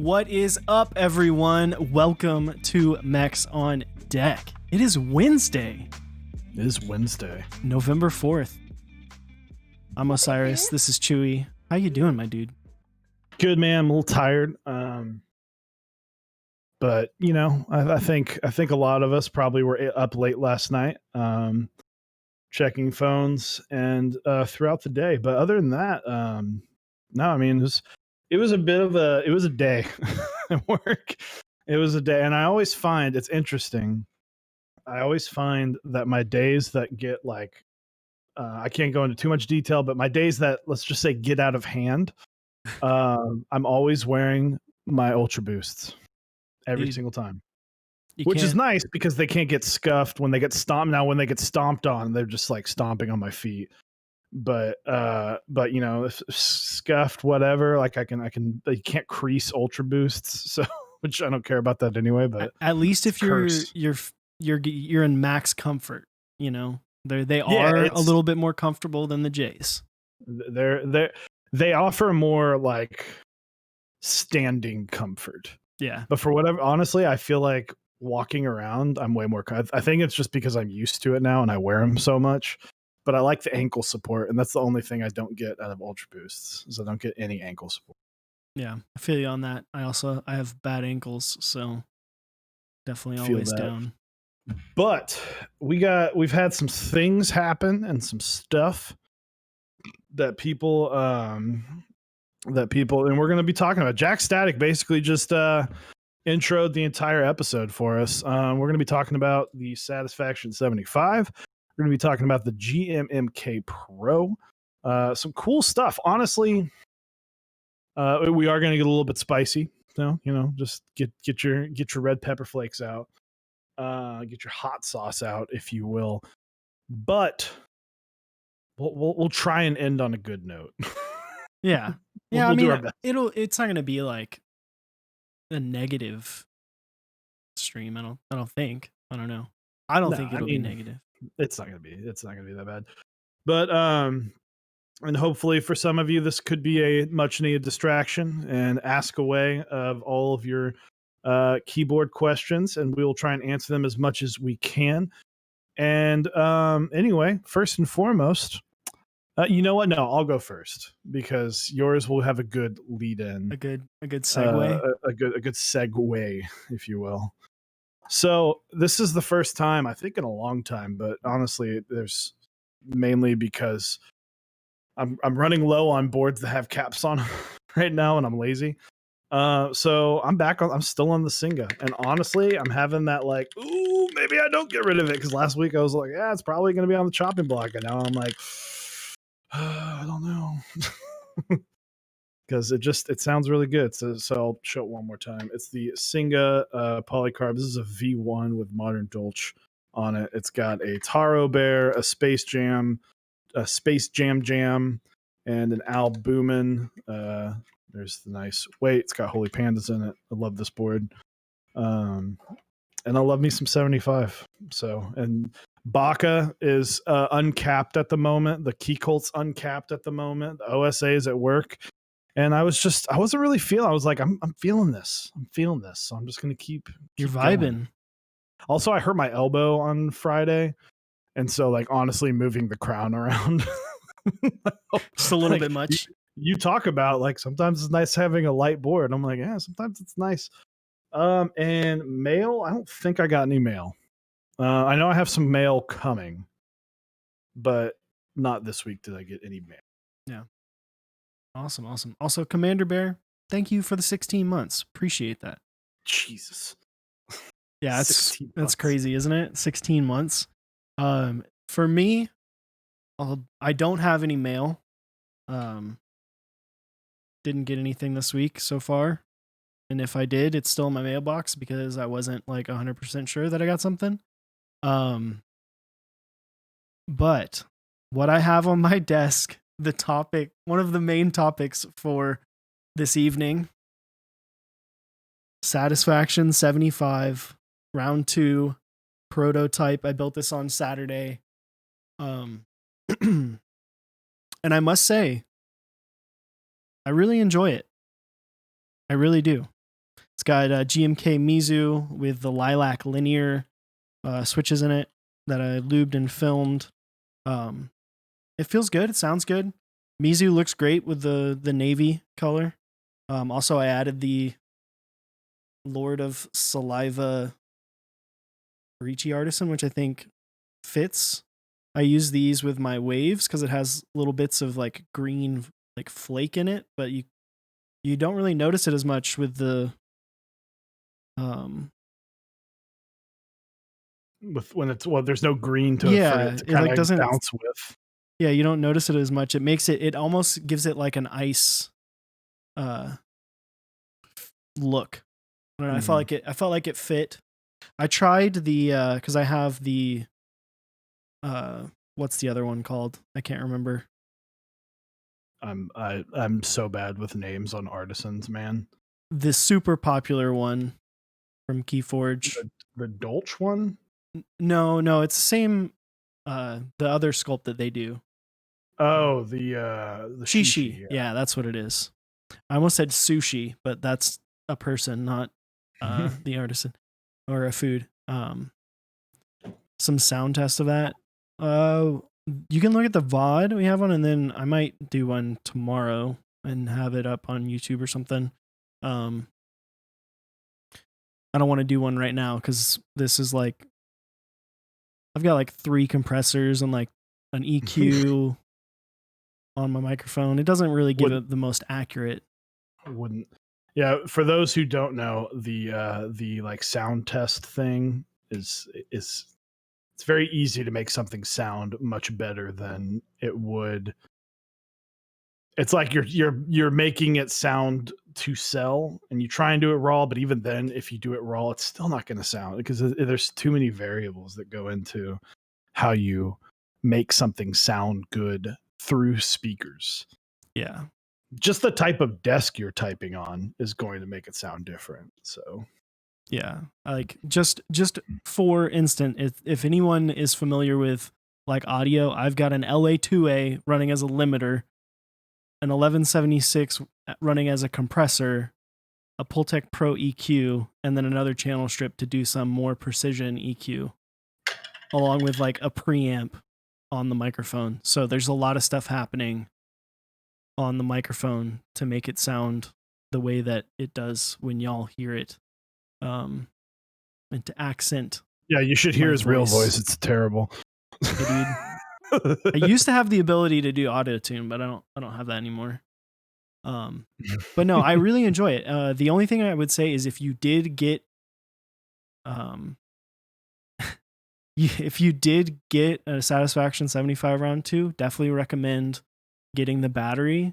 What is up, everyone? Welcome to Mechs on Deck. It is Wednesday, It is Wednesday. November 4th. I'm Osiris. This is Chewy. How you doing, my dude? Good, man. I'm a little tired. But you know, I think a lot of us probably were up late last night, checking phones and throughout the day. But other than that, no, I mean it was a day at work. It was a day, and I always find it's interesting. I always find that my days that get like I can't go into too much detail, but my days that, let's just say, get out of hand, I'm always wearing my Ultra Boosts every Dude, single time, you which is can't. nice because they can't get scuffed when they get stomped. Now, when they get stomped on, they're just like stomping on my feet. But you know, if scuffed, whatever, like I can. You can't crease Ultra Boosts, so which I don't care about that anyway. But At least if curse. you're in max comfort, you know they Yeah, are a it's little bit more comfortable than the Jays. they offer more like standing comfort. Yeah, But for whatever, honestly, I feel like walking around, I'm way more. I think it's just because I'm used to it now and I wear them so much. But I like the ankle support, and that's the only thing I don't get out of Ultra Boosts. Is I don't get any ankle support. yeah, I feel you on that. I have bad ankles, so definitely Feel always that. down. But we've had some things happen and some stuff that people and we're going to be talking about. Jack Static basically just introed the entire episode for us. We're going to be talking about the Satisfaction 75. We're going to be talking about the GMMK Pro. Some cool stuff. Honestly, we are going to get a little bit spicy. So, you know, just get your red pepper flakes out. Get your hot sauce out, if you will. But we'll try and end on a good note. Yeah, We'll yeah. I do mean, our best. it's not gonna be like a negative stream. I don't think. I don't know. I don't No, think I it'll be mean, negative. it's not gonna be that bad. But and hopefully for some of you this could be a much needed distraction and ask away of all of your keyboard questions, and we will try and answer them as much as we can. And anyway, first and foremost, you know what? No, I'll go first because yours will have a good lead in, A good segue. a good segue, if you will. So this is the first time I think in a long time, but honestly, there's mainly because I'm running low on boards that have caps on right now, and I'm lazy. So I'm still on the Singa, and honestly, I'm having that like, ooh, maybe I don't get rid of it because last week I was like, yeah, it's probably going to be on the chopping block, and now I'm like, I don't know. Because it sounds really good. So I'll show it one more time. It's the Singa polycarb. This is a V1 with modern Dolch on it. It's got a Taro Bear, a Space Jam, and an albumin. There's the nice weight. It's got Holy Pandas in it. I love this board. And I love me some 75. So, and Baka is uncapped at the moment. The Key Colt's uncapped at the moment. The OSA is at work. And I wasn't really feeling. I was like, I'm feeling this. So I'm just gonna keep You're going. vibing. Also, I hurt my elbow on Friday, and so like honestly, moving the crown around Just a little like, bit much. You talk about like sometimes it's nice having a light board. I'm like, yeah, sometimes it's nice. And mail, I don't think I got any mail. I know I have some mail coming, but not this week did I get any mail. Yeah. Awesome. Also, Commander Bear, thank you for the 16 months. Appreciate that. Jesus. Yeah, that's 16 months. crazy, isn't it? 16 months. For me, I don't have any mail. Didn't get anything this week so far. And if I did, it's still in my mailbox because I wasn't like 100% sure that I got something. But what I have on my desk, one of the main topics for this evening, Satisfaction 75, round 2, prototype. I built this on Saturday. And I must say, I really enjoy it. I really do. It's got GMK Mizu with the lilac linear switches in it that I lubed and filmed. It feels good. It sounds good. Mizu looks great with the navy color. Also, I added the Lord of Saliva Ricci Artisan, which I think fits. I use these with my waves because it has little bits of like green like flake in it, but you don't really notice it as much with the with when it's there's no green to for yeah, it to it kind like of doesn't bounce with. yeah, you don't notice it as much. It makes it almost gives it like an ice uh look. I don't know, I felt like it fit. I tried the cuz I have the what's the other one called? I can't remember. I'm so bad with names on artisans, man. The super popular one from Keyforge. The Dolch one? No, it's the same the other sculpt that they do. Oh, the Shishi. Yeah, that's what it is. I almost said sushi, but that's a person, not the artisan or a food. Some sound test of that. You can look at the VOD we have one, and then I might do one tomorrow and have it up on YouTube or something. I don't want to do one right now because this is like I've got like 3 compressors and like an EQ on my microphone. It doesn't really give it the most accurate. Wouldn't. Yeah, for those who don't know, the like sound test thing is it's very easy to make something sound much better than it would. It's like you're making it sound to sell, and you try and do it raw, but even then, if you do it raw, it's still not going to sound because there's too many variables that go into how you make something sound good through speakers. Yeah. Just the type of desk you're typing on is going to make it sound different. So yeah, like just for instance, if anyone is familiar with like audio, I've got an LA2A running as a limiter, an 1176 running as a compressor, a Pultec Pro EQ, and then another channel strip to do some more precision EQ, along with like a preamp on the microphone. So there's a lot of stuff happening on the microphone to make it sound the way that it does when y'all hear it. And to accent. Yeah, you should hear his real voice. It's terrible. Yeah, dude. I used to have the ability to do auto tune, but I don't have that anymore. But no, I really enjoy it. The only thing I would say is if you did get if you did get a Satisfaction 75 round 2, definitely recommend getting the battery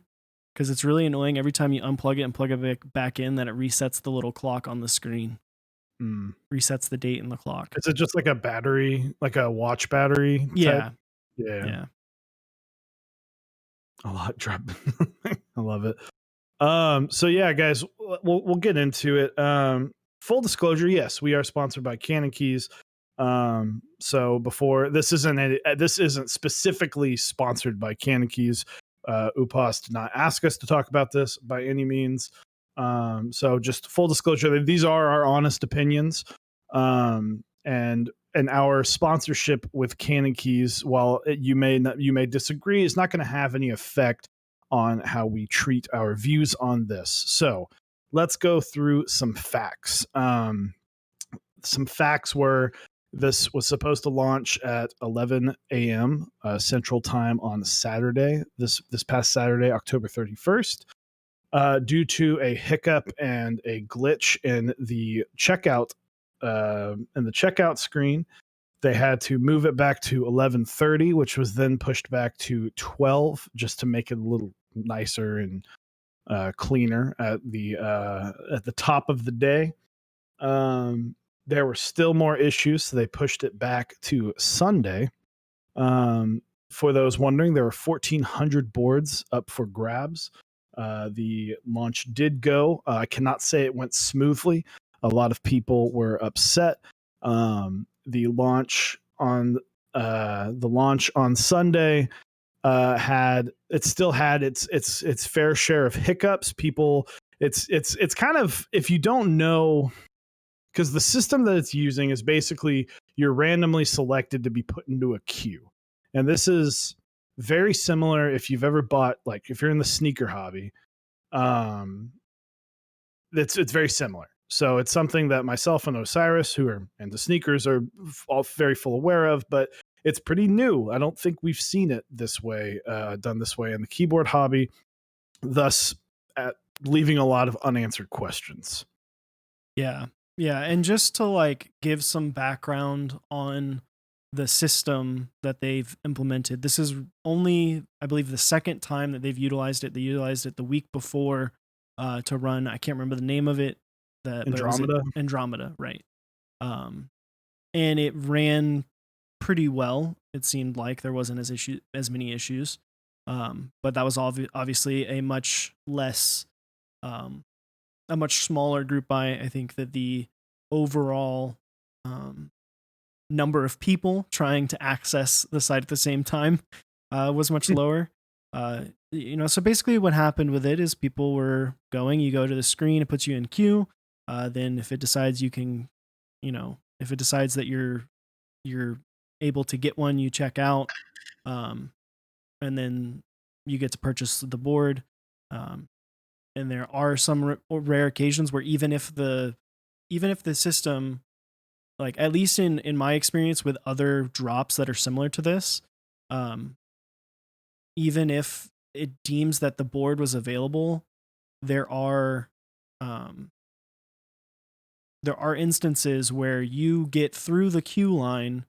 because it's really annoying every time you unplug it and plug it back in that it resets the little clock on the screen. Resets the date and the clock. Is it just like a battery, like a watch battery? Yeah. Type? Yeah. A lot drop. I love it. So yeah, guys, we'll get into it. Full disclosure, yes, we are sponsored by Canon Keys. So before this isn't specifically sponsored by Canon Keys. Upas did not ask us to talk about this by any means. So just full disclosure, these are our honest opinions. And our sponsorship with Canon Keys, while you may disagree, is not going to have any effect on how we treat our views on this. So let's go through some facts. Some facts were this was supposed to launch at 11 a.m. Central Time on Saturday, this past Saturday, October 31st. Due to a hiccup and a glitch in the checkout screen, they had to move it back to 11:30, which was then pushed back to 12, just to make it a little nicer and cleaner at the top of the day. There were still more issues, so they pushed it back to Sunday. For those wondering, there were 1,400 boards up for grabs. The launch did go. I cannot say it went smoothly. A lot of people were upset. The launch on Sunday still had its fair share of hiccups. People, It's kind of, if you don't know, because the system that it's using is basically you're randomly selected to be put into a queue. And this is very similar if you've ever bought, like if you're in the sneaker hobby, um, it's very similar. So it's something that myself and Osiris, who are into sneakers, are all very full aware of, but it's pretty new. I don't think we've seen it this way, done this way in the keyboard hobby, thus leaving a lot of unanswered questions. Yeah. Yeah. And just to like give some background on the system that they've implemented, this is only, I believe, the second time that they've utilized it. They utilized it the week before to run. I can't remember the name of it, but it was Andromeda. Andromeda, right? Um, and it ran pretty well. It seemed like there wasn't as many issues, but that was obviously um, a much smaller group buy. I think that the overall um, number of people trying to access the site at the same time was much lower. So basically what happened with it is people were going, you go to the screen, it puts you in queue. Then if it decides if it decides that you're able to get one, you check out, um, and then you get to purchase the board. Um, and there are some rare occasions where even if the system, like at least in my experience with other drops that are similar to this, um, even if it deems that the board was available, there are um, there are instances where you get through the queue line,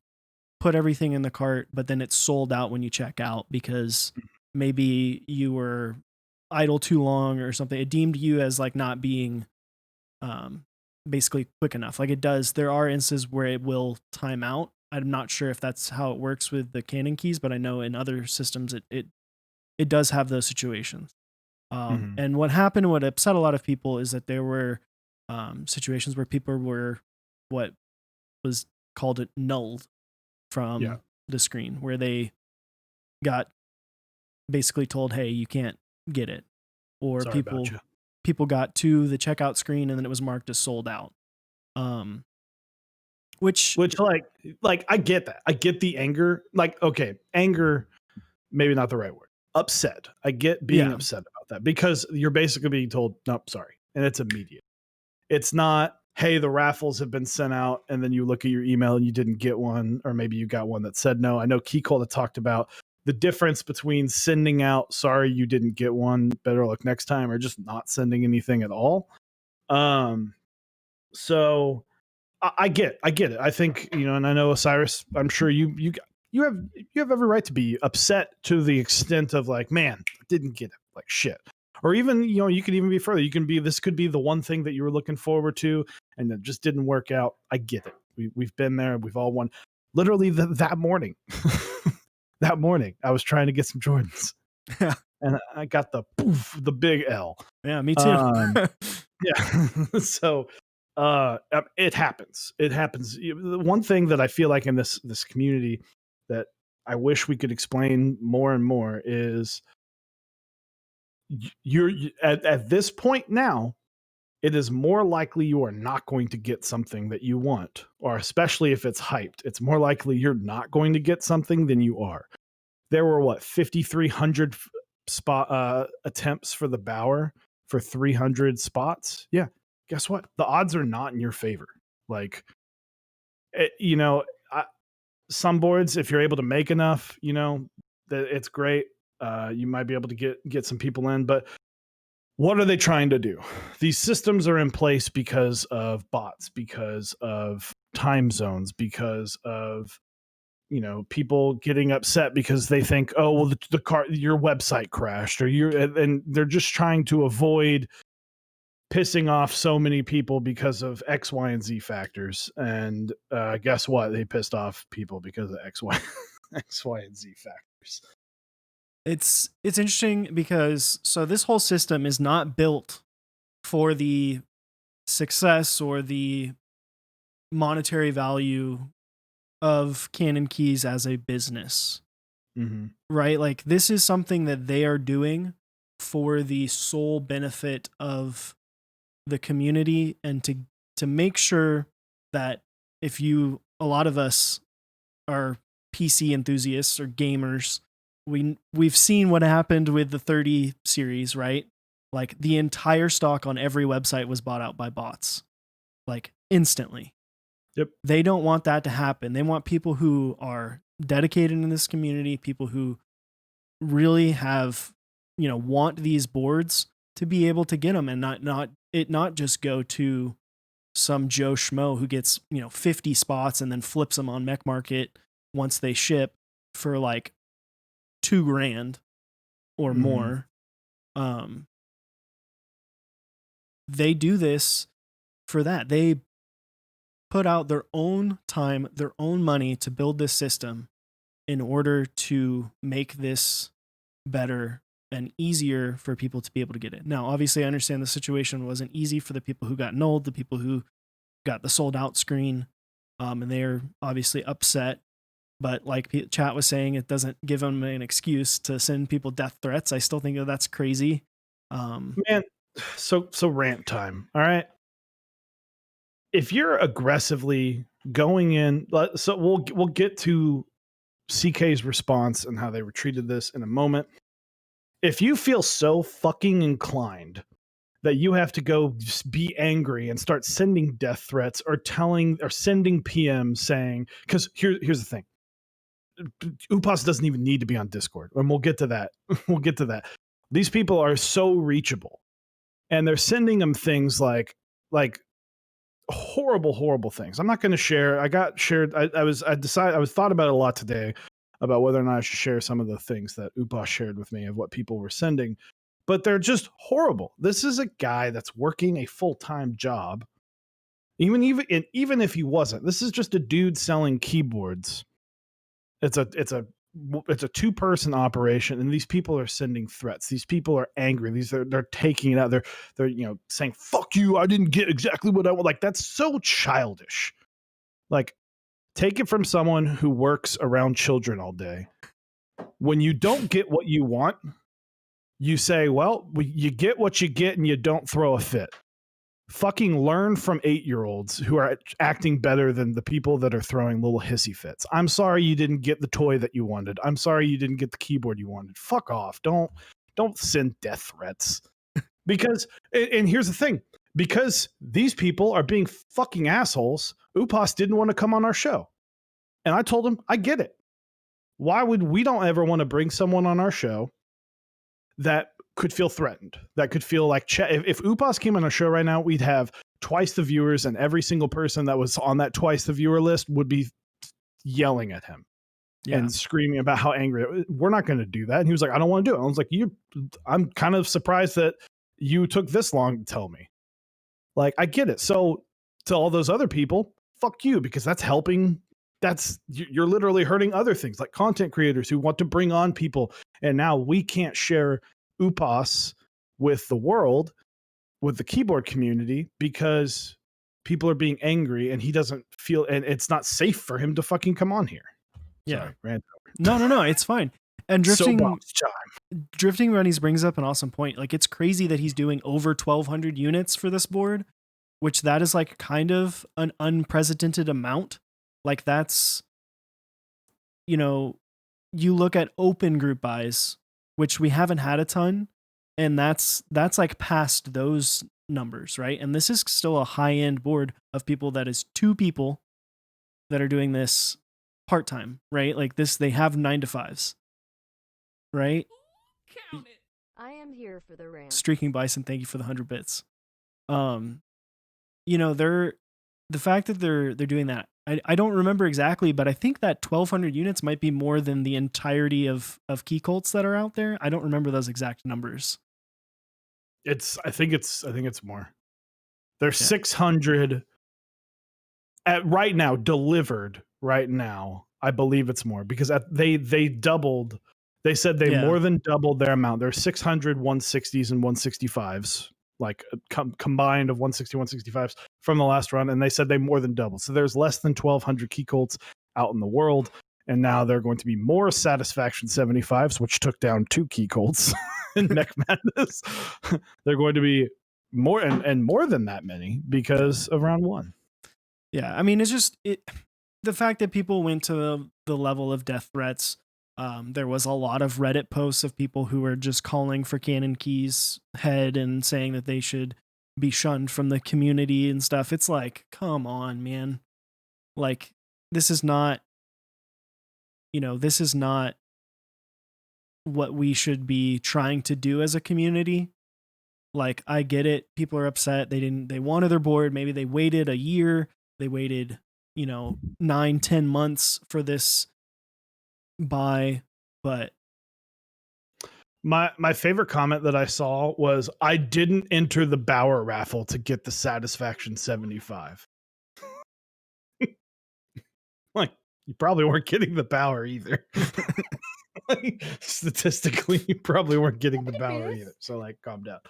put everything in the cart, but then it's sold out when you check out because maybe you were idle too long or something. It deemed you as like not being um, basically quick enough. Like it does. There are instances where it will time out. I'm not sure if that's how it works with the Canon keys, but I know in other systems it does have those situations. Mm-hmm. And what upset a lot of people is that there were situations where people were what was called it nulled Yeah. from the screen, where they got basically told, "Hey, you can't get it," or Sorry about you. people got to the checkout screen and then it was marked as sold out. Um, which Which like I get that. I get the anger. Like, okay, anger, maybe not the right word. Upset. I get being Yeah, upset about that because you're basically being told, nope, sorry. And it's immediate. It's not, hey, the raffles have been sent out, and then you look at your email and you didn't get one, or maybe you got one that said no. I know Keycall had talked about the difference between sending out, sorry, you didn't get one, better luck next time, or just not sending anything at all. Um, so I get it. I think, and I know Osiris. I'm sure you have every right to be upset to the extent of like, man, I didn't get it, like shit. Or even, you could even be further. You can be, this could be the one thing that you were looking forward to, and it just didn't work out. I get it. We've been there. We've all won. Literally that morning, that morning, I was trying to get some Jordans, yeah, and I got the big L. yeah, me too. Um, yeah. So it happens. It happens. The one thing that I feel like in this community that I wish we could explain more and more is at this point now, it is more likely you are not going to get something that you want, or especially if it's hyped, it's more likely you're not going to get something than you are. There were what, 5,300 spot attempts for the Bauer for 300 spots. Yeah, guess what? The odds are not in your favor. Like, it, I, some boards, if you're able to make enough, that it's great. You might be able to get some people in, but what are they trying to do? These systems are in place because of bots, because of time zones, because of people getting upset because they think, oh well, the car, your website crashed, or and they're just trying to avoid pissing off so many people because of X, Y, and Z factors. And guess what? They pissed off people because of X, Y, X, Y, and Z factors. It's interesting because so this whole system is not built for the success or the monetary value of Canon Keys as a business, Mm-hmm. right? Like this is something that they are doing for the sole benefit of the community and to make sure that if a lot of us are PC enthusiasts or gamers, we've seen what happened with the 30 series, right? Like the entire stock on every website was bought out by bots, like instantly. Yep. They don't want that to happen. They want people who are dedicated in this community, people who really have, want these boards to be able to get them and not just go to some Joe Schmo who gets, 50 spots and then flips them on Mech Market once they ship for like $2,000 or more. They do this for that. They put out their own time, their own money to build this system in order to make this better and easier for people to be able to get it. Now, obviously, I understand the situation wasn't easy for the people who got nulled, the people who got the sold out screen, and they're obviously upset. But like chat was saying, it doesn't give them an excuse to send people death threats. I still think that that's crazy. Man, so rant time. All right. If you're aggressively going in, so we'll get to CK's response and how they treated this in a moment. If you feel so fucking inclined that you have to go be angry and start sending death threats or sending PMs saying, because here's the thing. Upas doesn't even need to be on Discord, and we'll get to that. We'll get to that. These people are so reachable, and they're sending them things like horrible things. I'm not going to share. I got shared. I thought about it a lot today about whether or not I should share some of the things that Upas shared with me of what people were sending, but they're just horrible. This is a guy that's working a full-time job. Even if he wasn't, this is just a dude selling keyboards. It's a 2-person operation, and these people are sending threats. These people are angry. They're taking it out. They're saying "fuck you." I didn't get exactly what I want. Like, that's so childish. Like, take it from someone who works around children all day. When you don't get what you want, you say, "Well, you get what you get, and you don't throw a fit." Fucking learn from 8-year-olds who are acting better than the people that are throwing little hissy fits. I'm sorry you didn't get the toy that you wanted. I'm sorry you didn't get the keyboard you wanted. Fuck off. Don't send death threats. Because, and here's the thing, because these people are being fucking assholes, Upas didn't want to come on our show. And I told him, I get it. Why would we don't ever want to bring someone on our show that could feel threatened, that could feel like if Upas came on our show right now, we'd have twice the viewers, and every single person that was on that twice the viewer list would be yelling at him and screaming about how angry. We're not going to do that. And he was like, I don't want to do it. I was like, I'm kind of surprised that you took this long to tell me. Like, I get it. So to all those other people, fuck you, because that's helping. You're literally hurting other things like content creators who want to bring on people. And now we can't share Upas with the world, with the keyboard community, because people are being angry and he doesn't feel, and it's not safe for him to fucking come on here. Yeah. Sorry, No, it's fine. And drifting Runnies brings up an awesome point. Like, it's crazy that he's doing over 1,200 units for this board, which that is like kind of an unprecedented amount. Like, that's, you look at open group buys, which we haven't had a ton, and that's like past those numbers, right? And this is still a high-end board of people that is 2 people that are doing this part-time, right? Like this, they have 9-to-5s, right? Count it. I am here for the rant. Streaking Bison, thank you for the 100 bits. The fact that they're doing that, I don't remember exactly, but I think that 1,200 units might be more than the entirety of key colts that are out there. I don't remember those exact numbers. I think it's more. There's 600 at right now delivered right now. I believe it's more because they doubled. They said they more than doubled their amount. There's 600 160s and 165s, like combined of 160, 165s from the last run. And they said they more than doubled. So there's less than 1,200 key colts out in the world. And now they're going to be more Satisfaction 75s, which took down 2 key colts in Mech Madness. They're going to be more and more than that many because of round one. Yeah, I mean, it's just the fact that people went to the level of death threats. There was a lot of Reddit posts of people who were just calling for Canon Key's head and saying that they should be shunned from the community and stuff. It's like, come on, man. Like, this is not, this is not what we should be trying to do as a community. Like, I get it. People are upset. They wanted their board. Maybe they waited a year. They waited, 9-10 months for this buy, but my favorite comment that I saw was, I didn't enter the Bauer raffle to get the Satisfaction 75. Like, you probably weren't getting the Bauer either. Like, statistically, you probably weren't getting the Bauer either. So, like, calm down.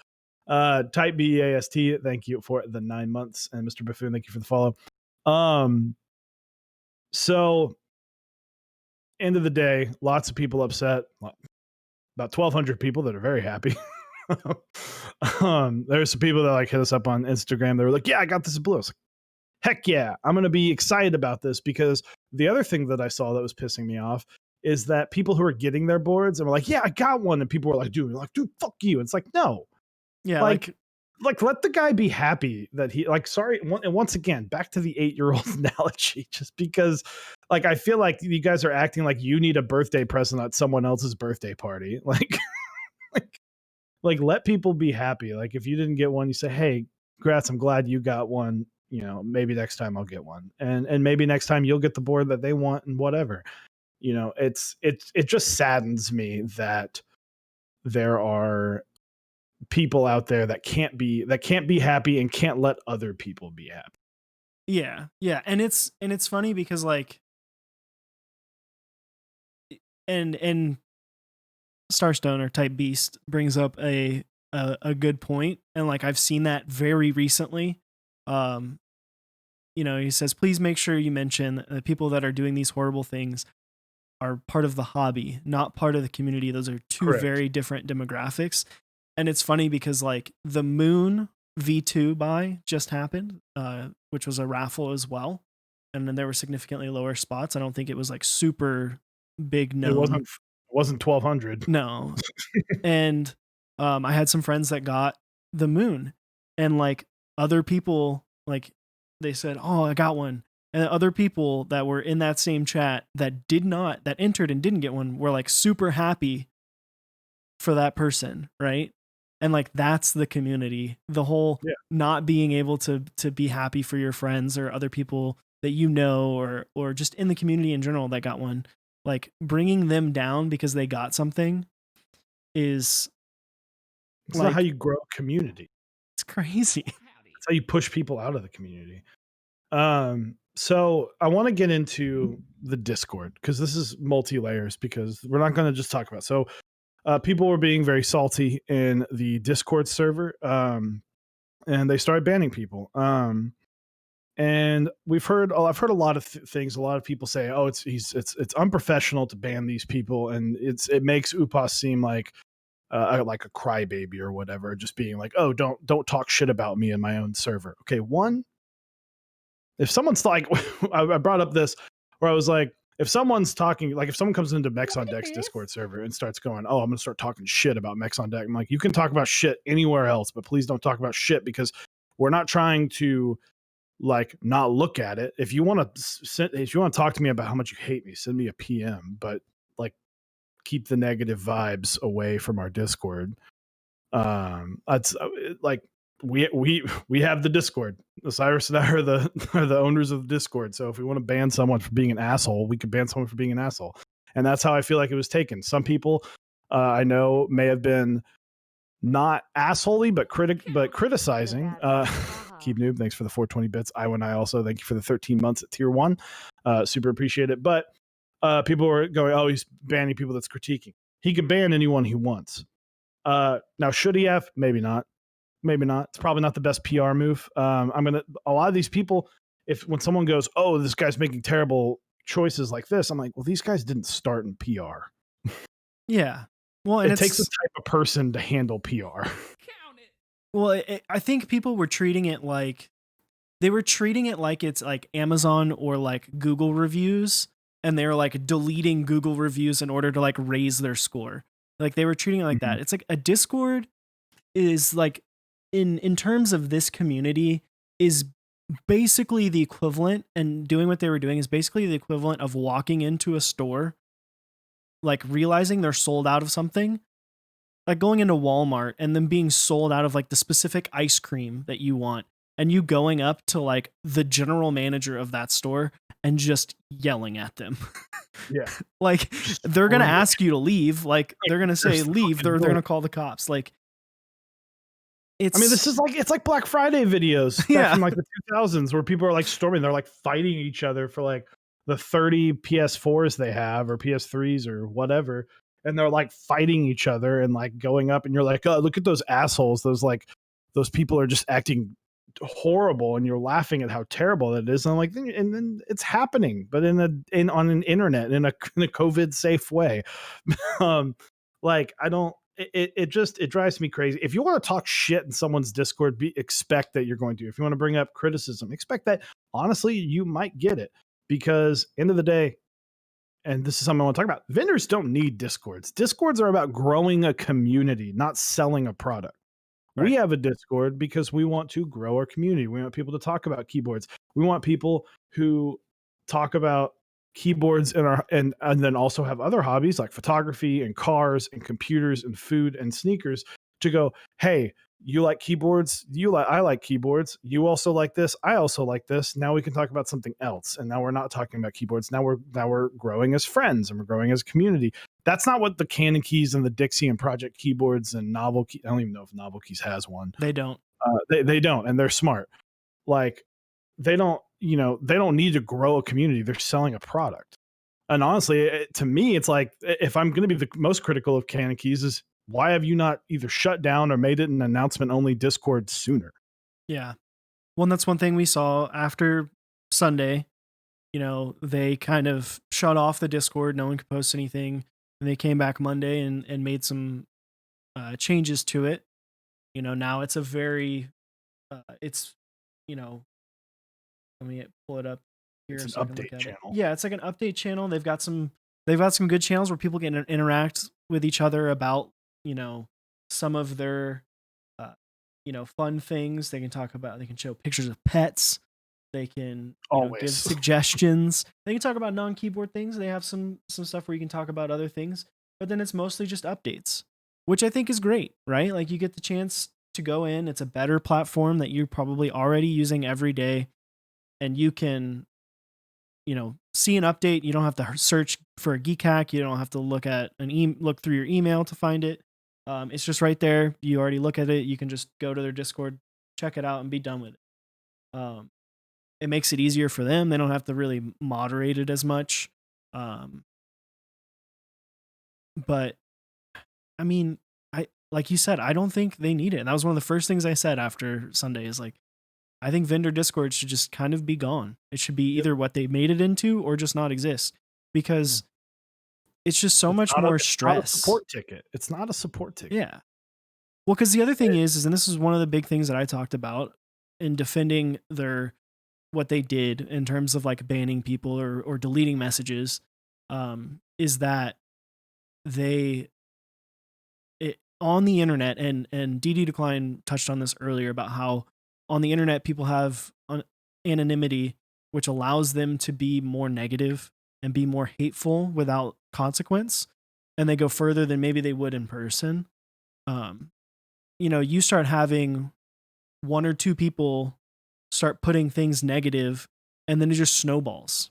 Type BAST, thank you for the 9 months, and Mr. Buffoon, thank you for the follow. So end of the day, lots of people upset. About 1,200 people that are very happy. There's some people that like hit us up on Instagram. They were like, "Yeah, I got this blue." I was like, "Heck yeah, I'm gonna be excited about this," because the other thing that I saw that was pissing me off is that people who are getting their boards and were like, "Yeah, I got one," and people were like, "Dude, fuck you." It's like, no, yeah, like let the guy be happy that he, like, sorry. And once again, back to the 8-year-old analogy, just because, like, I feel like you guys are acting like you need a birthday present at someone else's birthday party. Like let people be happy. Like, if you didn't get one, you say, "Hey, congrats, I'm glad you got one. Maybe next time I'll get one, and maybe next time you'll get the board that they want, and whatever." It just saddens me that there are people out there that can't be happy and can't let other people be happy. Yeah, and it's funny because, like, and Starstoner type beast brings up a good point, and like I've seen that very recently. He says, please make sure you mention the people that are doing these horrible things are part of the hobby, not part of the community. Those are two Correct. very different demographics. And it's funny because, like, the Moon V2 buy just happened, which was a raffle as well. And then there were significantly lower spots. I don't think it was like super big known. It wasn't 1,200. No. And I had some friends that got the Moon, and like other people, like, they said, "Oh, I got one." And other people that were in that same chat that entered and didn't get one were like super happy for that person, right? And like that's the community. The whole not being able to be happy for your friends or other people that or just in the community in general that got one, like bringing them down because they got something is it's like, not how you grow a community. It's crazy. It's how you push people out of the community. So I want to get into the Discord, because this is multi-layers, because we're not going to just talk about. So people were being very salty in the Discord server, and they started banning people. And I've heard a lot of things. A lot of people say, "Oh, it's unprofessional to ban these people," and it makes Upas seem like a crybaby or whatever, just being like, "Oh, don't talk shit about me in my own server." Okay, one, if someone's like, I brought up this where I was like, if someone's talking, like if someone comes into Mechs on Deck's Discord server and starts going, "Oh, I'm going to start talking shit about Mechs on Deck," I'm like, you can talk about shit anywhere else, but please don't talk about shit, because we're not trying to like not look at it. If you want to talk to me about how much you hate me, send me a PM, but like keep the negative vibes away from our Discord. That's like we have the Discord. Osiris and I are the owners of the Discord. So if we want to ban someone for being an asshole, we could ban someone for being an asshole. And that's how I feel like it was taken. Some people I know may have been not assholey, but criticizing. Keep Noob, thanks for the 420 bits. I also thank you for the 13 months at tier 1. Super appreciate it. But people were going, "Oh, he's banning people that's critiquing." He could ban anyone he wants. Now, should he have? Maybe not. Maybe not. It's probably not the best PR move. A lot of these people, when someone goes, "Oh, this guy's making terrible choices like this," I'm like, well, these guys didn't start in PR. Yeah. Well, and it takes a type of person to handle PR. Well, I think people were treating it like they were treating it like it's like Amazon or like Google reviews, and they're like deleting Google reviews in order to like raise their score. Like they were treating it like Mhm. that. It's like a Discord is like in terms of this community is basically the equivalent, and doing what they were doing is basically the equivalent of walking into a store, like realizing they're sold out of something, like going into Walmart and then being sold out of like the specific ice cream that you want, and you going up to like the general manager of that store and just yelling at them. Yeah. Like Just they're going to screaming. ask you to leave, like they're going to say There's the leave, fucking they're going door. to call the cops. Like I mean, this it's is like it's like Black Friday videos back yeah. from like the 2000s where people are like storming. They're like fighting each other for like the 30 PS4s they have or PS3s or whatever, and they're like fighting each other and like going up. And you're like, oh, look at those assholes. Those people are just acting horrible, and you're laughing at how terrible that is. And I'm like, and then it's happening, but on an internet in a COVID safe way. um, like I don't. It drives me crazy. If you want to talk shit in someone's Discord, expect that you're going to. If you want to bring up criticism, expect that honestly you might get it, because end of the day, and this is something I want to talk about. Vendors don't need Discords. Discords are about growing a community, not selling a product. Right. We have a Discord because we want to grow our community. We want people to talk about keyboards. We want people who talk about keyboards in our and then also have other hobbies like photography and cars and computers and food and sneakers to go, hey, you like keyboards? I like keyboards. You also like this. I also like this. Now we can talk about something else. And now we're not talking about keyboards. Now we're growing as friends and we're growing as a community. That's not what the Canon Keys and the Dixie and Project Keyboards and Novel Key. I don't even know if Novel Keys has one. They don't. They don't, and they're smart. Like they don't need to grow a community. They're selling a product. And honestly, to me, it's like if I'm going to be the most critical of Canon Keys, is why have you not either shut down or made it an announcement only Discord sooner? Yeah. Well, and that's one thing we saw after Sunday. You know, they kind of shut off the Discord. No one could post anything. And they came back Monday and made some changes to it. You know, now it's a very, it's, you know, let me pull it up here It's an so I can look update at channel. it. Yeah, it's like an update channel. They've got some good channels where people can interact with each other about, you know, some of their, uh, you know, fun things. They can show pictures of pets. They can give Always. suggestions. They can talk about non-keyboard things. They have some stuff where you can talk about other things, but then it's mostly just updates, which I think is great, right? Like you get the chance to go in. It's a better platform that you're probably already using every day, and you can, you know, see an update. You don't have to search for a geek hack. You don't have to look at look through your email to find it. It's just right there. You already look at it. You can just go to their Discord, check it out, and be done with it. It makes it easier for them. They don't have to really moderate it as much. But I mean, like you said, I don't think they need it. And that was one of the first things I said after Sunday is like, I think vendor Discord should just kind of be gone. It should be either what they made it into or just not exist, because it's just so much more stress. Not a support ticket. It's not a support ticket. Yeah. Well, because the other thing is, and this is one of the big things that I talked about in defending what they did in terms of like banning people or deleting messages, is that on the internet, and DD Decline touched on this earlier about how on the internet people have anonymity, which allows them to be more negative and be more hateful without consequence, and they go further than maybe they would in person. You know, you start having one or two people start putting things negative, and then it just snowballs.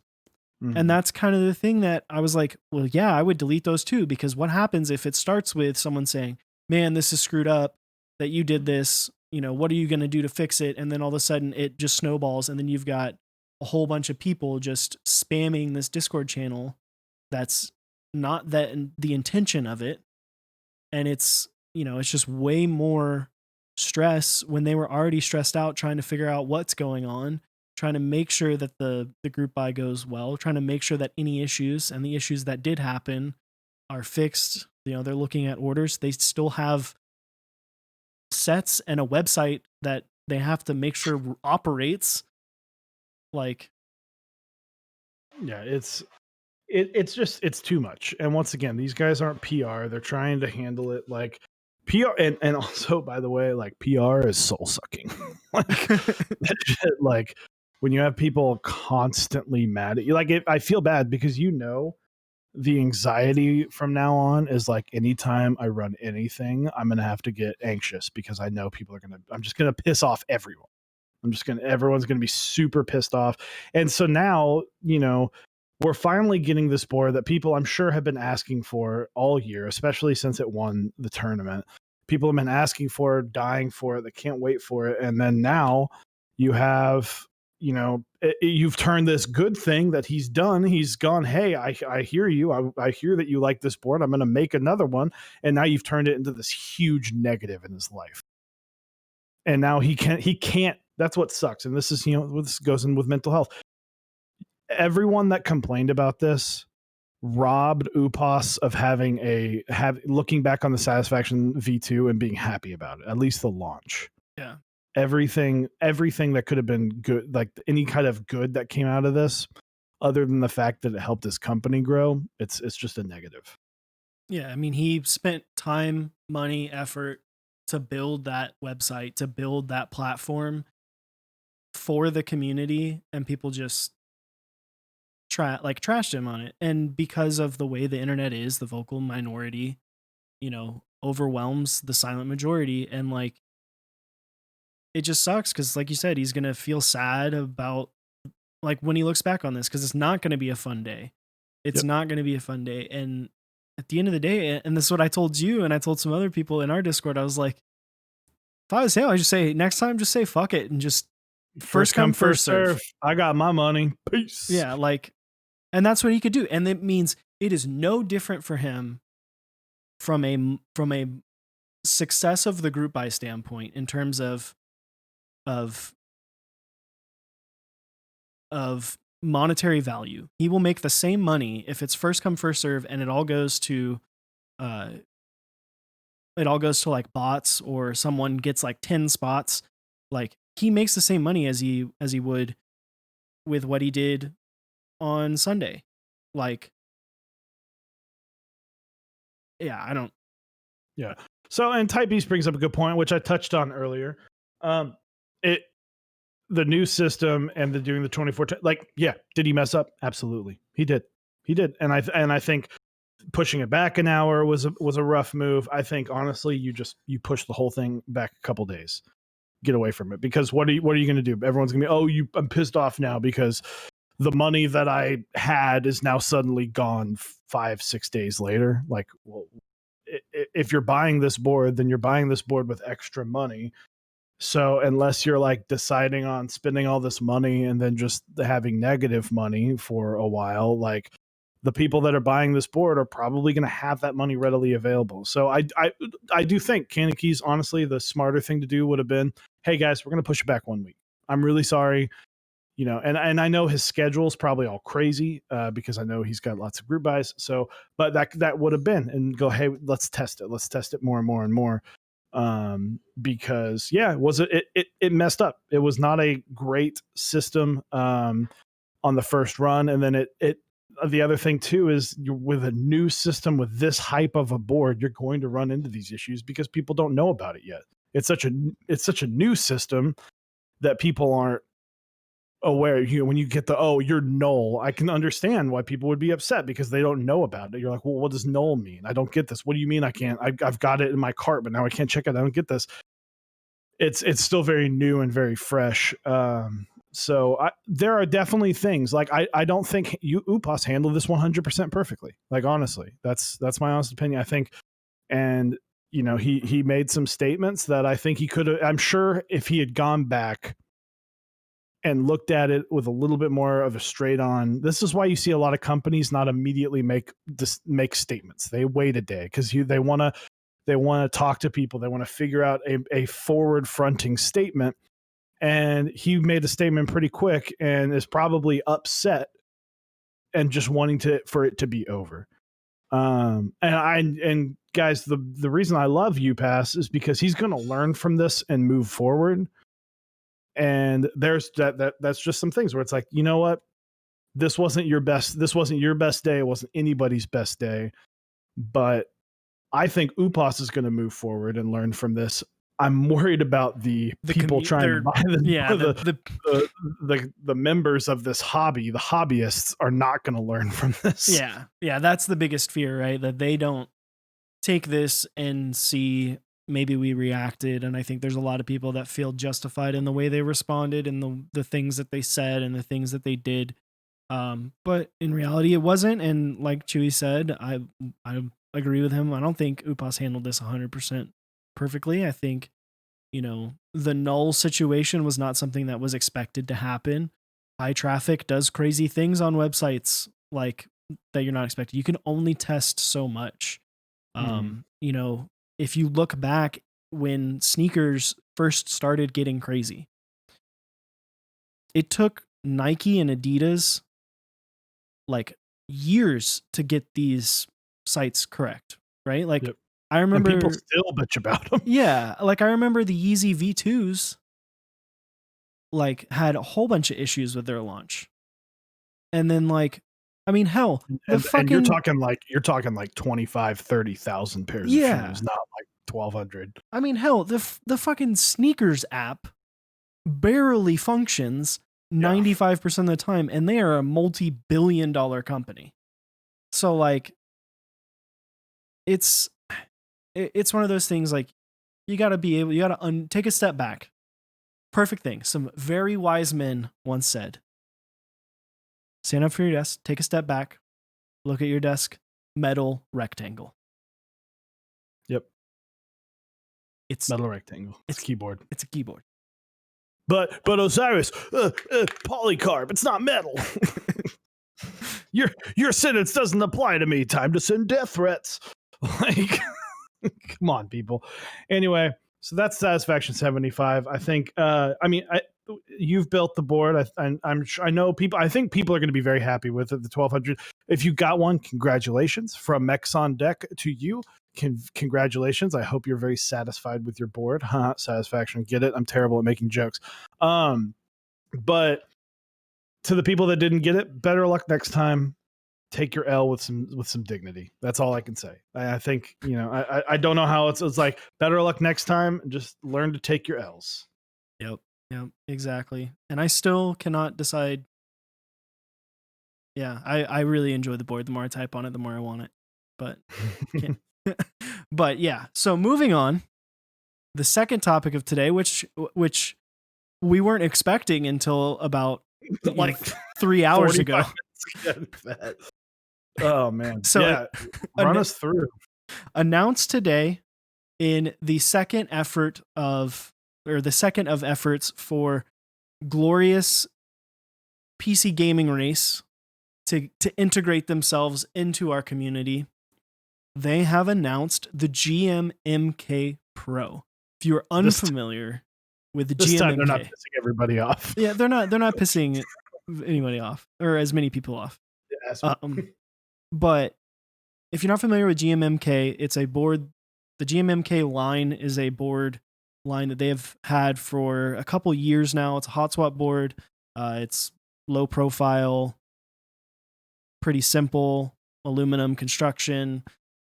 And that's kind of the thing that I was like, well, yeah, I would delete those too, because what happens if it starts with someone saying, man, this is screwed up that you did this, you know, what are you going to do to fix it? And then all of a sudden it just snowballs, and then you've got a whole bunch of people just spamming this Discord channel that's not the intention of it. And it's, you know, it's just way more stress when they were already stressed out trying to figure out what's going on, trying to make sure that the group buy goes well, trying to make sure that any issues and the issues that did happen are fixed. You know, they're looking at orders. They still have sets and a website that they have to make sure operates. Like, yeah, it's too much. And once again, these guys aren't PR. They're trying to handle it like PR. And also, by the way, like PR is soul sucking. Like that shit, like when you have people constantly mad at you, like I feel bad because the anxiety from now on is like anytime I run anything, I'm gonna have to get anxious because I know I'm just gonna piss off everyone. Everyone's gonna be super pissed off. And so now, we're finally getting this board that people I'm sure have been asking for all year, especially since it won the tournament. People have been asking for it, dying for it, they can't wait for it. And then now you have, you've turned this good thing that he's done. He's gone, hey, I hear you. I hear that you like this board. I'm going to make another one. And now you've turned it into this huge negative in his life. And now he can't, that's what sucks. And this is, this goes in with mental health. Everyone that complained about this robbed Upas of looking back on the Satisfaction V2 and being happy about it, at least the launch. Yeah. Everything that could have been good, like any kind of good that came out of this, other than the fact that it helped his company grow, it's just a negative. Yeah, I mean, he spent time, money, effort to build that website, to build that platform for the community, and people just trashed him on it. And because of the way the internet is, the vocal minority, overwhelms the silent majority, and like it just sucks because, like you said, he's gonna feel sad about like when he looks back on this, because it's not gonna be a fun day. It's not gonna be a fun day. And at the end of the day, and this is what I told you, and I told some other people in our Discord, I was like, if I was him, I just say next time, just say fuck it and just first come, first serve. I got my money. Peace. Yeah, like, and that's what he could do. And it means it is no different for him from a success of the group buy standpoint in terms of monetary value. He will make the same money if it's first come first serve and it all goes to like bots, or someone gets like 10 spots. Like, he makes the same money as he would with what he did on Sunday. Like, yeah, I don't. Yeah. So, and Type Beast brings up a good point, which I touched on earlier. The new system and doing the 24, like, yeah, did he mess up? Absolutely. He did. And I think pushing it back an hour was a rough move. I think honestly, you push the whole thing back a couple days, get away from it, because what are you going to do? Everyone's going to be, I'm pissed off now because the money that I had is now suddenly gone 5-6 days later. Like, well, if you're buying this board, then you're buying this board with extra money. So unless you're like deciding on spending all this money and then just having negative money for a while, like, the people that are buying this board are probably going to have that money readily available. So I do think Candy Keys, honestly, the smarter thing to do would have been, hey guys, we're going to push it back 1 week. I'm really sorry. And I know his schedule's probably all crazy because I know he's got lots of group buys. So, but that would have been, and go, hey, let's test it. Let's test it more and more and more. Because it messed up. It was not a great system on the first run. And then the other thing too is, with a new system with this hype of a board, you're going to run into these issues because people don't know about it yet. It's such a new system that people aren't aware. When you get you're null, I can understand why people would be upset because they don't know about it. You're like, well, what does null mean? I don't get this. What do you mean I can't? I've got it in my cart, but now I can't check it. I don't get this. It's still very new and very fresh. So there are definitely things like I don't think Upas handled this 100% perfectly. Like, honestly, that's my honest opinion. I think, and he made some statements that I think he could have. I'm sure if he had gone back and looked at it with a little bit more of a straight on. This is why you see a lot of companies not immediately make statements. They wait a day because they want to talk to people. They want to figure out a forward fronting statement. And he made a statement pretty quick and is probably upset and just wanting for it to be over. And guys, the reason I love UPass is because he's going to learn from this and move forward. And there's that's just some things where it's like, you know what, this wasn't your best day, it wasn't anybody's best day, but I think UPass is going to move forward and learn from this. I'm worried about the people trying to buy the members of this hobby. The hobbyists are not going to learn from this. Yeah, that's the biggest fear, right? That they don't take this and see maybe we reacted, and I think there's a lot of people that feel justified in the way they responded and the things that they said and the things that they did. But in reality, it wasn't. And like Chewy said, I agree with him. I don't think UPass handled this 100% perfectly. I think, the null situation was not something that was expected to happen. High traffic does crazy things on websites like that you're not expecting. You can only test so much. If you look back when sneakers first started getting crazy, it took Nike and Adidas like years to get these sites correct, right? Like, yep. I remember and people still bitch about them. Yeah, like I remember the Yeezy V2s like had a whole bunch of issues with their launch. And then hell, and you're talking like 25, 30,000 pairs of shoes, not like 1,200. I mean, hell, the fucking sneakers app barely functions 95% of the time, and they are a multi-billion-dollar company. So like, it's one of those things like you got to take a step back. Perfect thing. Some very wise men once said, stand up for your desk, take a step back, look at your desk, metal rectangle. Yep. It's metal rectangle. It's a keyboard. It's a keyboard. But Osiris, polycarb, it's not metal. Your sentence doesn't apply to me. Time to send death threats. Like, come on, people. Anyway, so that's Satisfaction 75. I think. You've built the board. I know people. I think people are going to be very happy with it. The 1,200. If you got one, congratulations. From Mechs on deck to you. Congratulations. I hope you're very satisfied with your board. Satisfaction. Get it? I'm terrible at making jokes. But to the people that didn't get it, better luck next time. Take your L with some dignity. That's all I can say. I think, I don't know how it's like better luck next time. Just learn to take your L's. Yep, exactly. And I still cannot decide. Yeah, I really enjoy the board. The more I type on it, the more I want it. But but yeah. So moving on, the second topic of today, which we weren't expecting until about 3 hours ago. Oh man. So yeah, run us through. Announced today in the second of efforts for glorious PC gaming race to integrate themselves into our community. They have announced the GMMK Pro. If you're unfamiliar with the GMMK, time they're not pissing everybody off. Yeah, they're not pissing anybody off, or as many people off. But if you're not familiar with GMMK, it's a board. The GMMK line is a board line that they have had for a couple years now. It's a hot swap board. It's low profile, pretty simple aluminum construction.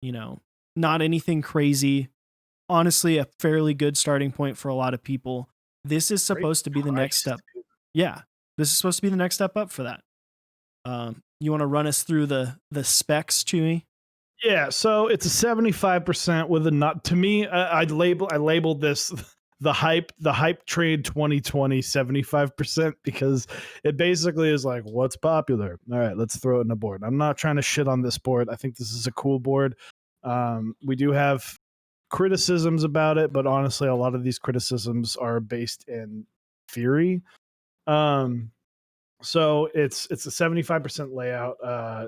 Not anything crazy. Honestly, a fairly good starting point for a lot of people. This is supposed to be the next step. Yeah, this is supposed to be the next step up for that. You want to run us through the specs, Chewy? Yeah, so it's a 75% with a not. To me, I labeled this the hype trade 2020 75% because it basically is like, what's popular? All right, let's throw it in a board. I'm not trying to shit on this board. I think this is a cool board. We do have criticisms about it, but honestly, a lot of these criticisms are based in theory. So it's a 75% layout.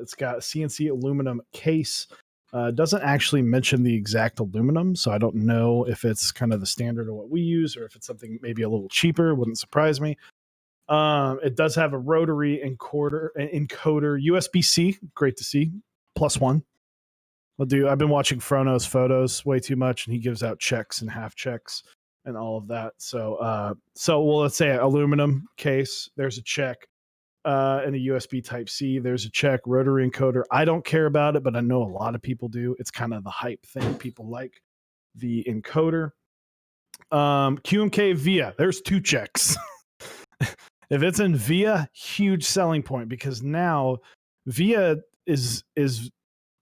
It's got a CNC aluminum case. Doesn't actually mention the exact aluminum, so I don't know if it's kind of the standard of what we use or if it's something maybe a little cheaper. Wouldn't surprise me. It does have a rotary encoder USB-C. Great to see. +1. I've been watching Frono's photos way too much, and he gives out checks and half checks and all of that. So well, let's say aluminum case. There's a check. And a USB Type C. There's a check. Rotary encoder. I don't care about it, but I know a lot of people do. It's kind of the hype thing. People like the encoder. QMK VIA. There's 2 checks. If it's in VIA, huge selling point, because now VIA is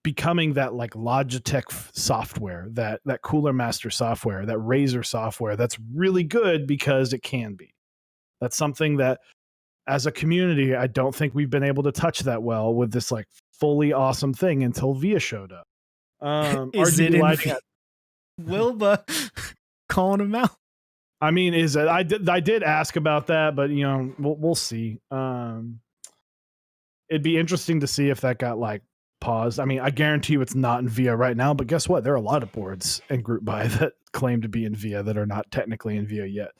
becoming that like Logitech software, that Cooler Master software, that Razer software that's really good because it can be. That's something that as a community, I don't think we've been able to touch that well with this like fully awesome thing until VIA showed up. Is RGB it in lighting Wilbur calling him out? I mean, is it? I did ask about that, but you know, we'll see. It'd be interesting to see if that got like paused. I mean, I guarantee you it's not in VIA right now, but guess what? There are a lot of boards and group buy that claim to be in VIA that are not technically in VIA yet.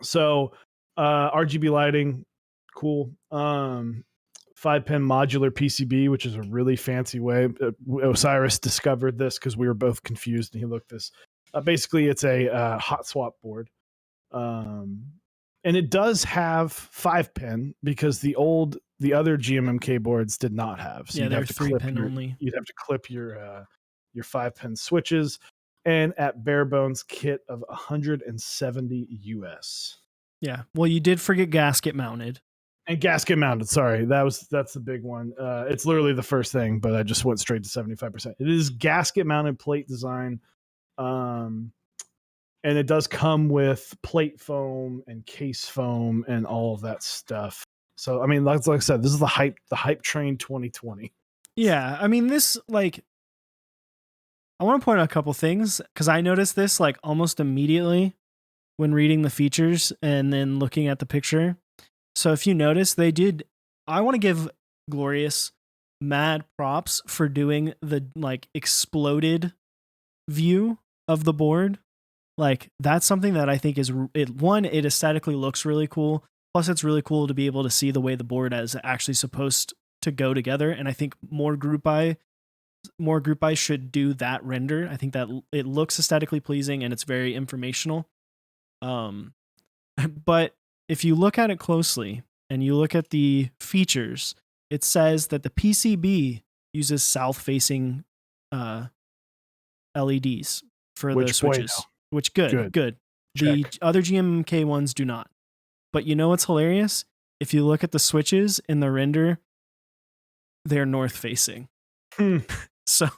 So RGB lighting, cool. 5-pin modular PCB, which is a really fancy way. Osiris discovered this because we were both confused, and he looked this. Basically, it's a hot swap board, and it does have 5-pin because the other GMMK boards did not have. So they're 3-pin only. You'd have to clip your 5-pin switches, and at bare bones kit of 170 US. Yeah. Well, you did forget gasket mounted. And gasket mounted. Sorry, that's the big one. It's literally the first thing, but I just went straight to 75%. It is gasket mounted plate design, and it does come with plate foam and case foam and all of that stuff. So I mean, like I said, this is the hype train 2020. Yeah, I mean, this like, I want to point out a couple things because I noticed this like almost immediately when reading the features and then looking at the picture. So if you notice, I want to give Glorious mad props for doing the like exploded view of the board. Like that's something that I think is it aesthetically looks really cool. Plus it's really cool to be able to see the way the board is actually supposed to go together. And I think more group buy should do that render. I think that it looks aesthetically pleasing and it's very informational. But if you look at it closely and you look at the features, it says that the PCB uses south-facing LEDs for the switches. Which good. The other GMK ones do not. But you know what's hilarious? If you look at the switches in the render, they're north-facing. So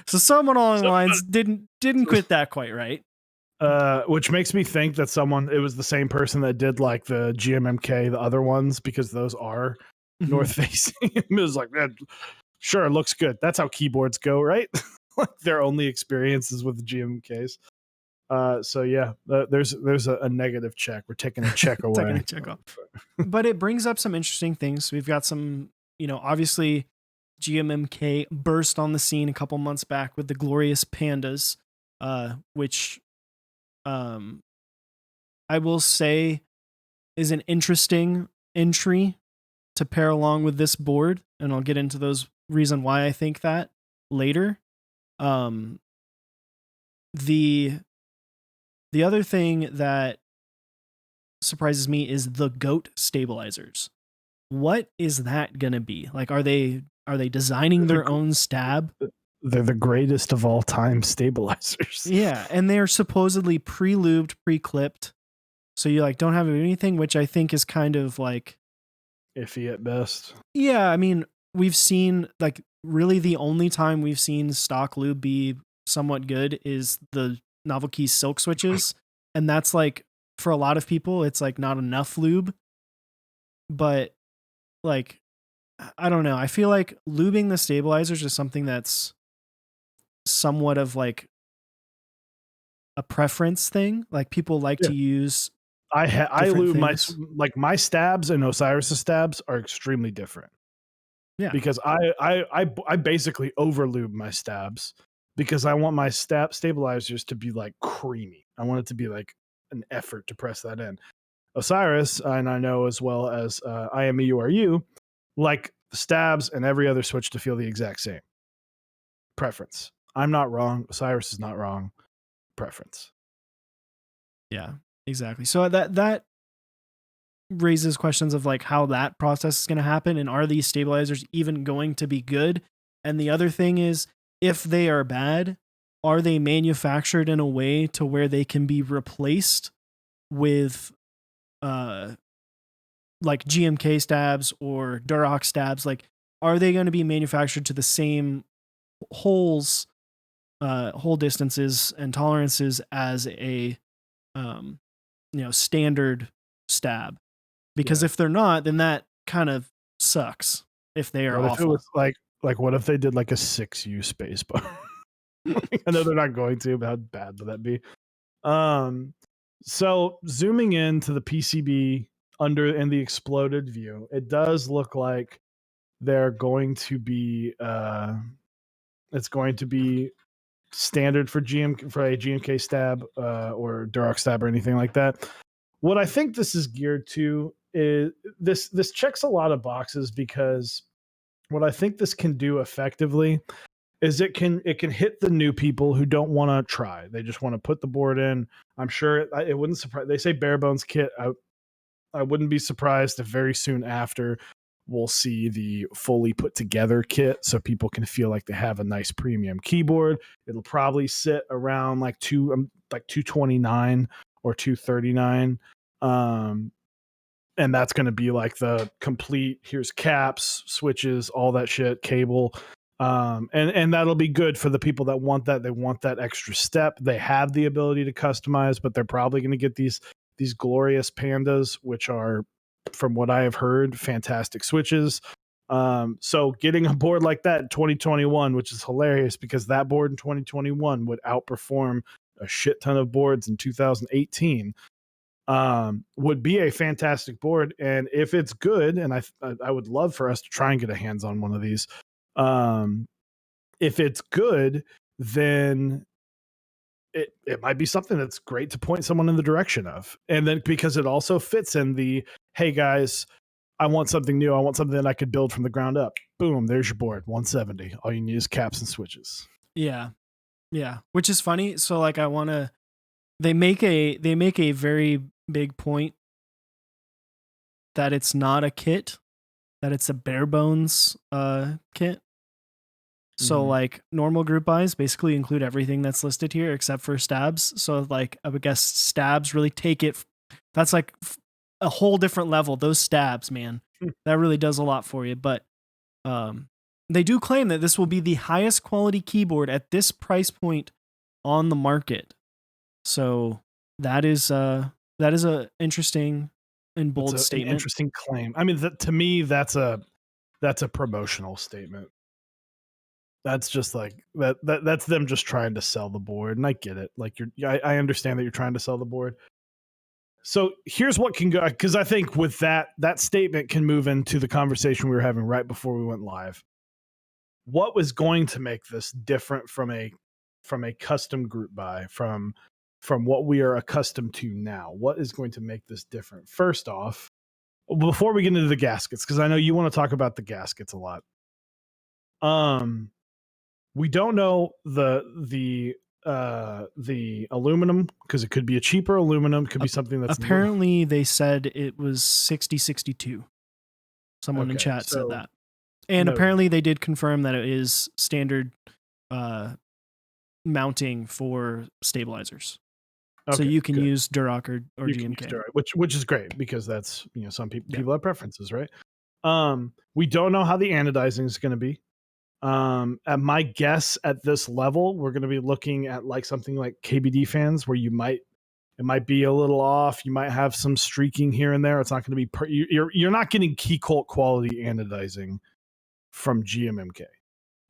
someone along the lines didn't quit that quite right. Which makes me think that it was the same person that did like the GMMK, the other ones, because those are north facing. It was like, that sure looks good. That's how keyboards go, right? Like their only experiences with the GMMKs. So yeah, there's a negative check. We're taking a check away. Taking a check off. But it brings up some interesting things. We've got some, obviously GMMK burst on the scene a couple months back with the Glorious Pandas, which I will say is an interesting entry to pair along with this board, and I'll get into those reason why I think that later. The other thing that surprises me is the GOAT stabilizers. What is that gonna be? Like, are they designing their own stab? They're the greatest of all time stabilizers. Yeah, and they're supposedly pre-lubed, pre-clipped. So you like don't have anything, which I think is kind of like iffy at best. Yeah, I mean, we've seen like really the only time we've seen stock lube be somewhat good is the Novel Keys silk switches, and that's like for a lot of people it's like not enough lube. But like I don't know, I feel like lubing the stabilizers is something that's somewhat of like a preference thing. Like people like to use I lube my stabs and Osiris's stabs are extremely different. Yeah. Because I basically over lube my stabs because I want my stabilizers to be like creamy. I want it to be like an effort to press that in. Osiris, and I know as well as IMEURU, like the stabs and every other switch to feel the exact same. preference. I'm not wrong. Cyrus is not wrong. Preference. Yeah, exactly. So that raises questions of like how that process is going to happen, and are these stabilizers even going to be good? And the other thing is, if they are bad, are they manufactured in a way to where they can be replaced with like GMK stabs or Durox stabs? Like, are they going to be manufactured to the same holes, hole distances and tolerances as a standard stab? Because if they're not, then that kind of sucks. If they are What if it awful. was like what if they did like a 6U space bar? I know they're not going to, but how bad would that be? So zooming into the PCB under in the exploded view, it does look like they're going to be it's going to be standard for a GMK stab or Durox stab or anything like that. What I think this is geared to is this checks a lot of boxes, because what I think this can do effectively is it can hit the new people who don't want to try. They just want to put the board in. I'm sure it wouldn't surprise. They say bare bones kit. I wouldn't be surprised if very soon after we'll see the fully put together kit, so people can feel like they have a nice premium keyboard. It'll probably sit around like 229 or 239. And that's going to be like the complete, here's caps, switches, all that shit, cable. And that'll be good for the people that want that. They want that extra step. They have the ability to customize, but they're probably going to get these glorious pandas, which are, from what I have heard, fantastic switches. So getting a board like that in 2021, which is hilarious because that board in 2021 would outperform a shit ton of boards in 2018, would be a fantastic board. And if it's good, and I would love for us to try and get a hands on one of these. If it's good, then it might be something that's great to point someone in the direction of. And then because it also fits in the, hey guys, I want something new. I want something that I could build from the ground up. Boom, there's your board, 170. All you need is caps and switches. Yeah. Yeah. Which is funny. So like they make a very big point that it's not a kit, that it's a bare bones kit. So like normal group buys basically include everything that's listed here except for stabs. So like I would guess stabs really take it. That's like a whole different level. Those stabs, man, that really does a lot for you. But they do claim that this will be the highest quality keyboard at this price point on the market. So that is a interesting and bold statement. An interesting claim. I mean, to me, that's a promotional statement. That's just like that's them just trying to sell the board, and I get it. Like I understand that you're trying to sell the board. So here's what can go, because I think with that statement can move into the conversation we were having right before we went live. What was going to make this different from a custom group buy, from what we are accustomed to now? What is going to make this different? First off, before we get into the gaskets, because I know you want to talk about the gaskets a lot. We don't know the aluminum, because it could be a cheaper aluminum, it could be something that's apparently they said it was 6062. Someone in chat said that. And apparently they did confirm that it is standard mounting for stabilizers. Okay, so you can use Duroc or GMK, which is great, because that's, some people have preferences, right? We don't know how the anodizing is going to be. At my guess, at this level, we're going to be looking at like something like KBD fans, where it might be a little off. You might have some streaking here and there. It's not going to be you're not getting key cult quality anodizing from GMMK.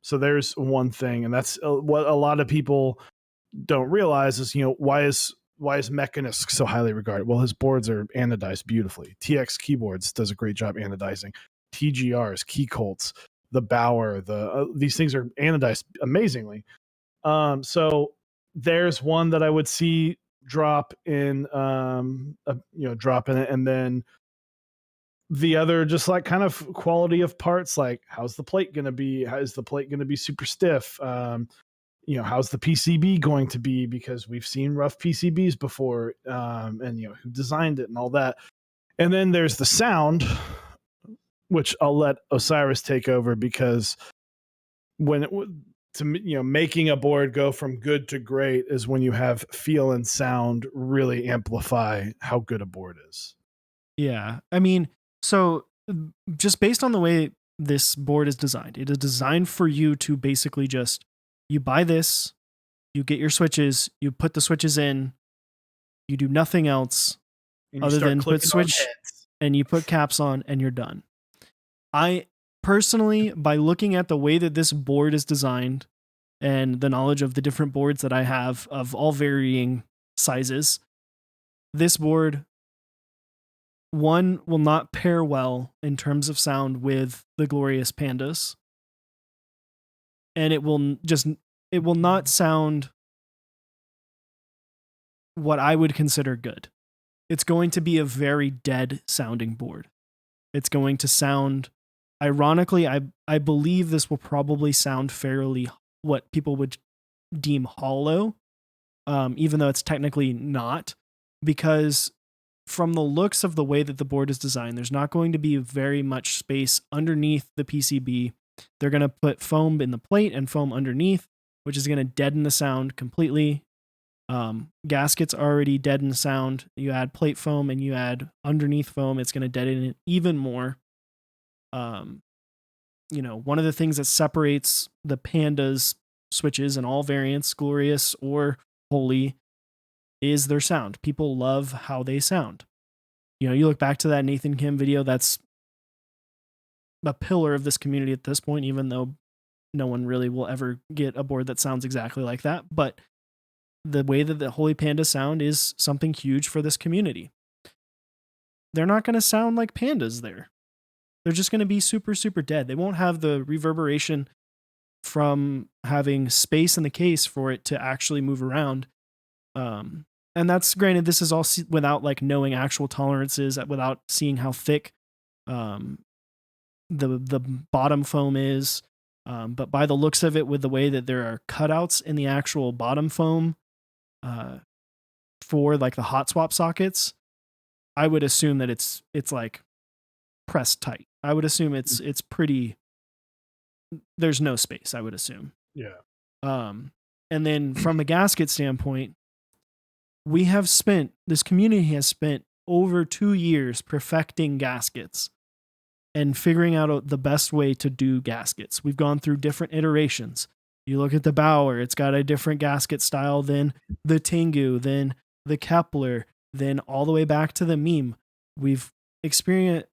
So there's one thing, and that's what a lot of people don't realize is, why is Mechanisk so highly regarded? Well, his boards are anodized beautifully. TX Keyboards does a great job anodizing. TGRs, Key Colts, the Bauer, these things are anodized amazingly. So there's one that I would see drop in, drop in it, and then the other just like kind of quality of parts, like how's the plate going to be? How is the plate going to be super stiff? How's the PCB going to be? Because we've seen rough PCBs before, and who designed it and all that. And then there's the sound, which I'll let Osiris take over, because making a board go from good to great is when you have feel and sound really amplify how good a board is. Yeah. I mean, so just based on the way this board is designed, it is designed for you to basically just, you buy this, you get your switches, you put the switches in, you do nothing else other than put switch, and you put caps on, and you're done. I personally, by looking at the way that this board is designed and the knowledge of the different boards that I have of all varying sizes, this board, one, will not pair well in terms of sound with the glorious pandas. And it will not sound what I would consider good. It's going to be a very dead sounding board. It's going to sound, ironically, I believe this will probably sound fairly what people would deem hollow, even though it's technically not, because from the looks of the way that the board is designed, there's not going to be very much space underneath the PCB. They're going to put foam in the plate and foam underneath, which is going to deaden the sound completely. Gaskets already deaden sound. You add plate foam and you add underneath foam, it's going to deaden it even more. One of the things that separates the pandas switches in all variants, glorious or holy, is their sound. People love how they sound. You look back to that Nathan Kim video, that's a pillar of this community at this point, even though no one really will ever get a board that sounds exactly like that. But the way that the Holy Panda sound is something huge for this community. They're not going to sound like pandas there. They're just going to be super, super dead. They won't have the reverberation from having space in the case for it to actually move around. And that's granted, this is all without like knowing actual tolerances, without seeing how thick the bottom foam is. But by the looks of it, with the way that there are cutouts in the actual bottom foam, for like the hot swap sockets, I would assume that it's like pressed tight. I would assume it's pretty, there's no space, I would assume. Yeah. And then from a gasket standpoint, this community has spent over 2 years perfecting gaskets and figuring out the best way to do gaskets. We've gone through different iterations. You look at the Bauer, it's got a different gasket style than the Tengu, than the Kepler, then all the way back to the Meme. We've experienced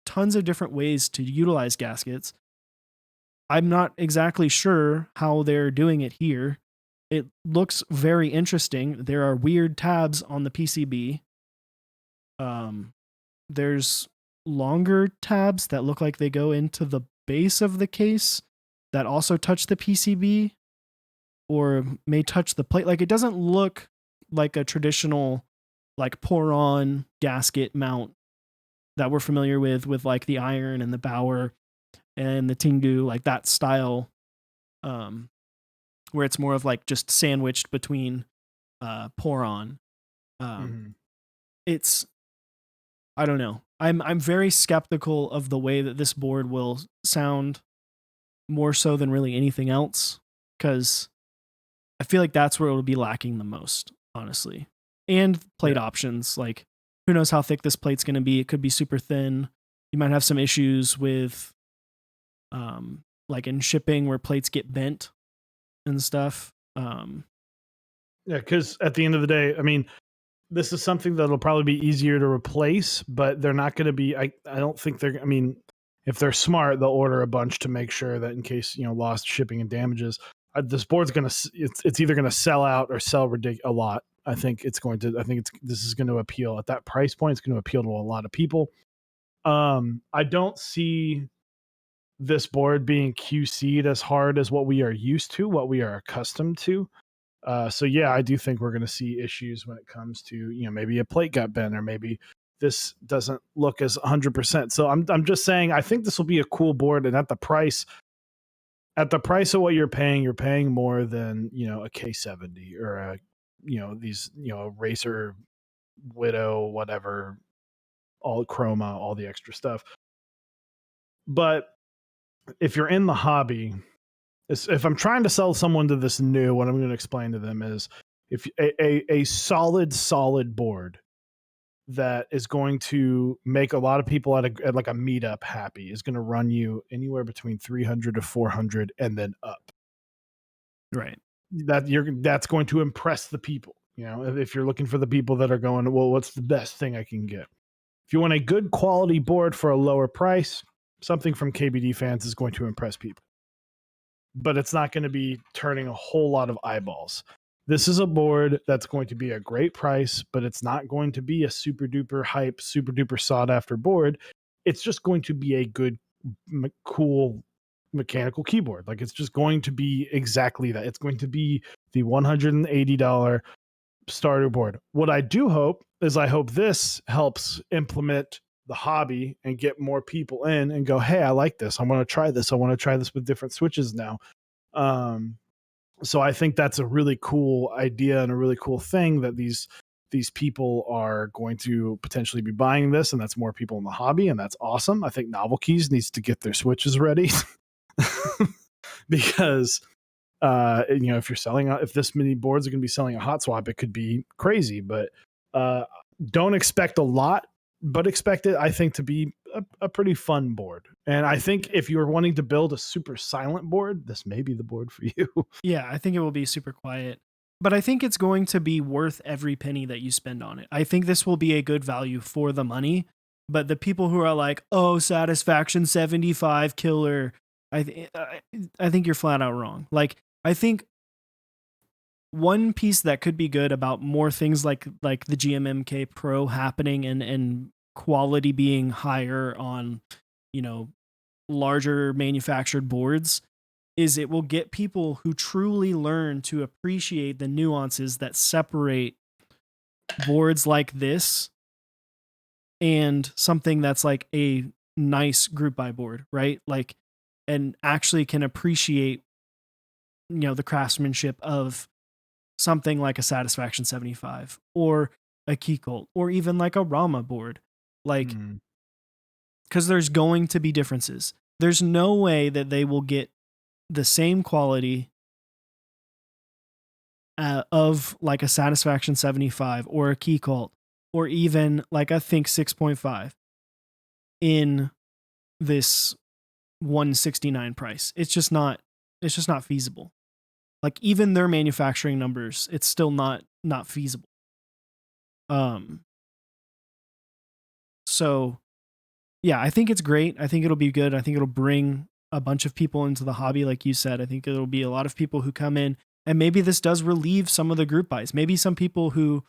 tons of different ways to utilize gaskets. I'm not exactly sure how they're doing it here. It looks very interesting. There are weird tabs on the PCB. There's longer tabs that look like they go into the base of the case that also touch the PCB or may touch the plate. Like, it doesn't look like a traditional like pour on gasket mount that we're familiar with like the Iron and the Bauer and the Tengu, like that style, where it's more of like just sandwiched between pour on. It's, I don't know. I'm very skeptical of the way that this board will sound, more so than really anything else, because I feel like that's where it'll be lacking the most, honestly. And plate options, like who knows how thick this plate's going to be. It could be super thin. You might have some issues with like in shipping where plates get bent and stuff. Yeah, because at the end of the day, I mean, this is something that'll probably be easier to replace, but they're not going to be, I don't think they're, I mean, if they're smart, they'll order a bunch to make sure that in case, lost shipping and damages, this board's going to, it's either going to sell out or sell a lot. This is going to appeal at that price point. It's going to appeal to a lot of people. I don't see this board being QC'd as hard as what we are used to, what we are accustomed to. So yeah, I do think we're going to see issues when it comes to, maybe a plate got bent, or maybe this doesn't look as 100%. So I'm just saying I think this will be a cool board, and at the price of what you're paying more than, a K70 or a, these, Racer Widow, whatever, all chroma, all the extra stuff. But if you're in the hobby, if I'm trying to sell someone to this new, what I'm going to explain to them is if a solid board that is going to make a lot of people at like a meetup happy is going to run you anywhere between 300 to 400 and then up. Right. That's going to impress the people. If you're looking for the people that are going, well, what's the best thing I can get? If you want a good quality board for a lower price, something from KBD Fans is going to impress people. But it's not going to be turning a whole lot of eyeballs. This is a board that's going to be a great price, but it's not going to be a super duper hype, super duper sought after board. It's just going to be a good, cool mechanical keyboard. Like, it's just going to be exactly that. It's going to be the $180 starter board. What I do hope is I hope this helps implement the hobby and get more people in and go, hey, I like this. I want to try this. I want to try this with different switches now. So I think that's a really cool idea and a really cool thing that these people are going to potentially be buying this, and that's more people in the hobby, and that's awesome. I think Novel Keys needs to get their switches ready because if this many boards are going to be selling a hot swap, it could be crazy. But don't expect a lot, but expect it, I think, to be a pretty fun board. And I think if you're wanting to build a super silent board, this may be the board for you. Yeah, I think it will be super quiet, but I think it's going to be worth every penny that you spend on it. I think this will be a good value for the money. But the people who are like, oh, Satisfaction 75 killer, I think you're flat out wrong. Like, I think one piece that could be good about more things like the GMMK Pro happening and quality being higher on, larger manufactured boards is it will get people who truly learn to appreciate the nuances that separate boards like this and something that's like a nice group buy board, right? Like, and actually can appreciate, the craftsmanship of something like a Satisfaction 75 or a Key Cult or even like a Rama board. Like, because there's going to be differences. There's no way that they will get the same quality of like a Satisfaction 75 or a Key Cult or even like a Think 6.5 in this 169 price. It's just not feasible. Like, even their manufacturing numbers, it's still not feasible. So yeah, I think it's great. I think it'll be good. I think it'll bring a bunch of people into the hobby, like you said. I think it'll be a lot of people who come in, and maybe this does relieve some of the group buys. Maybe some people who,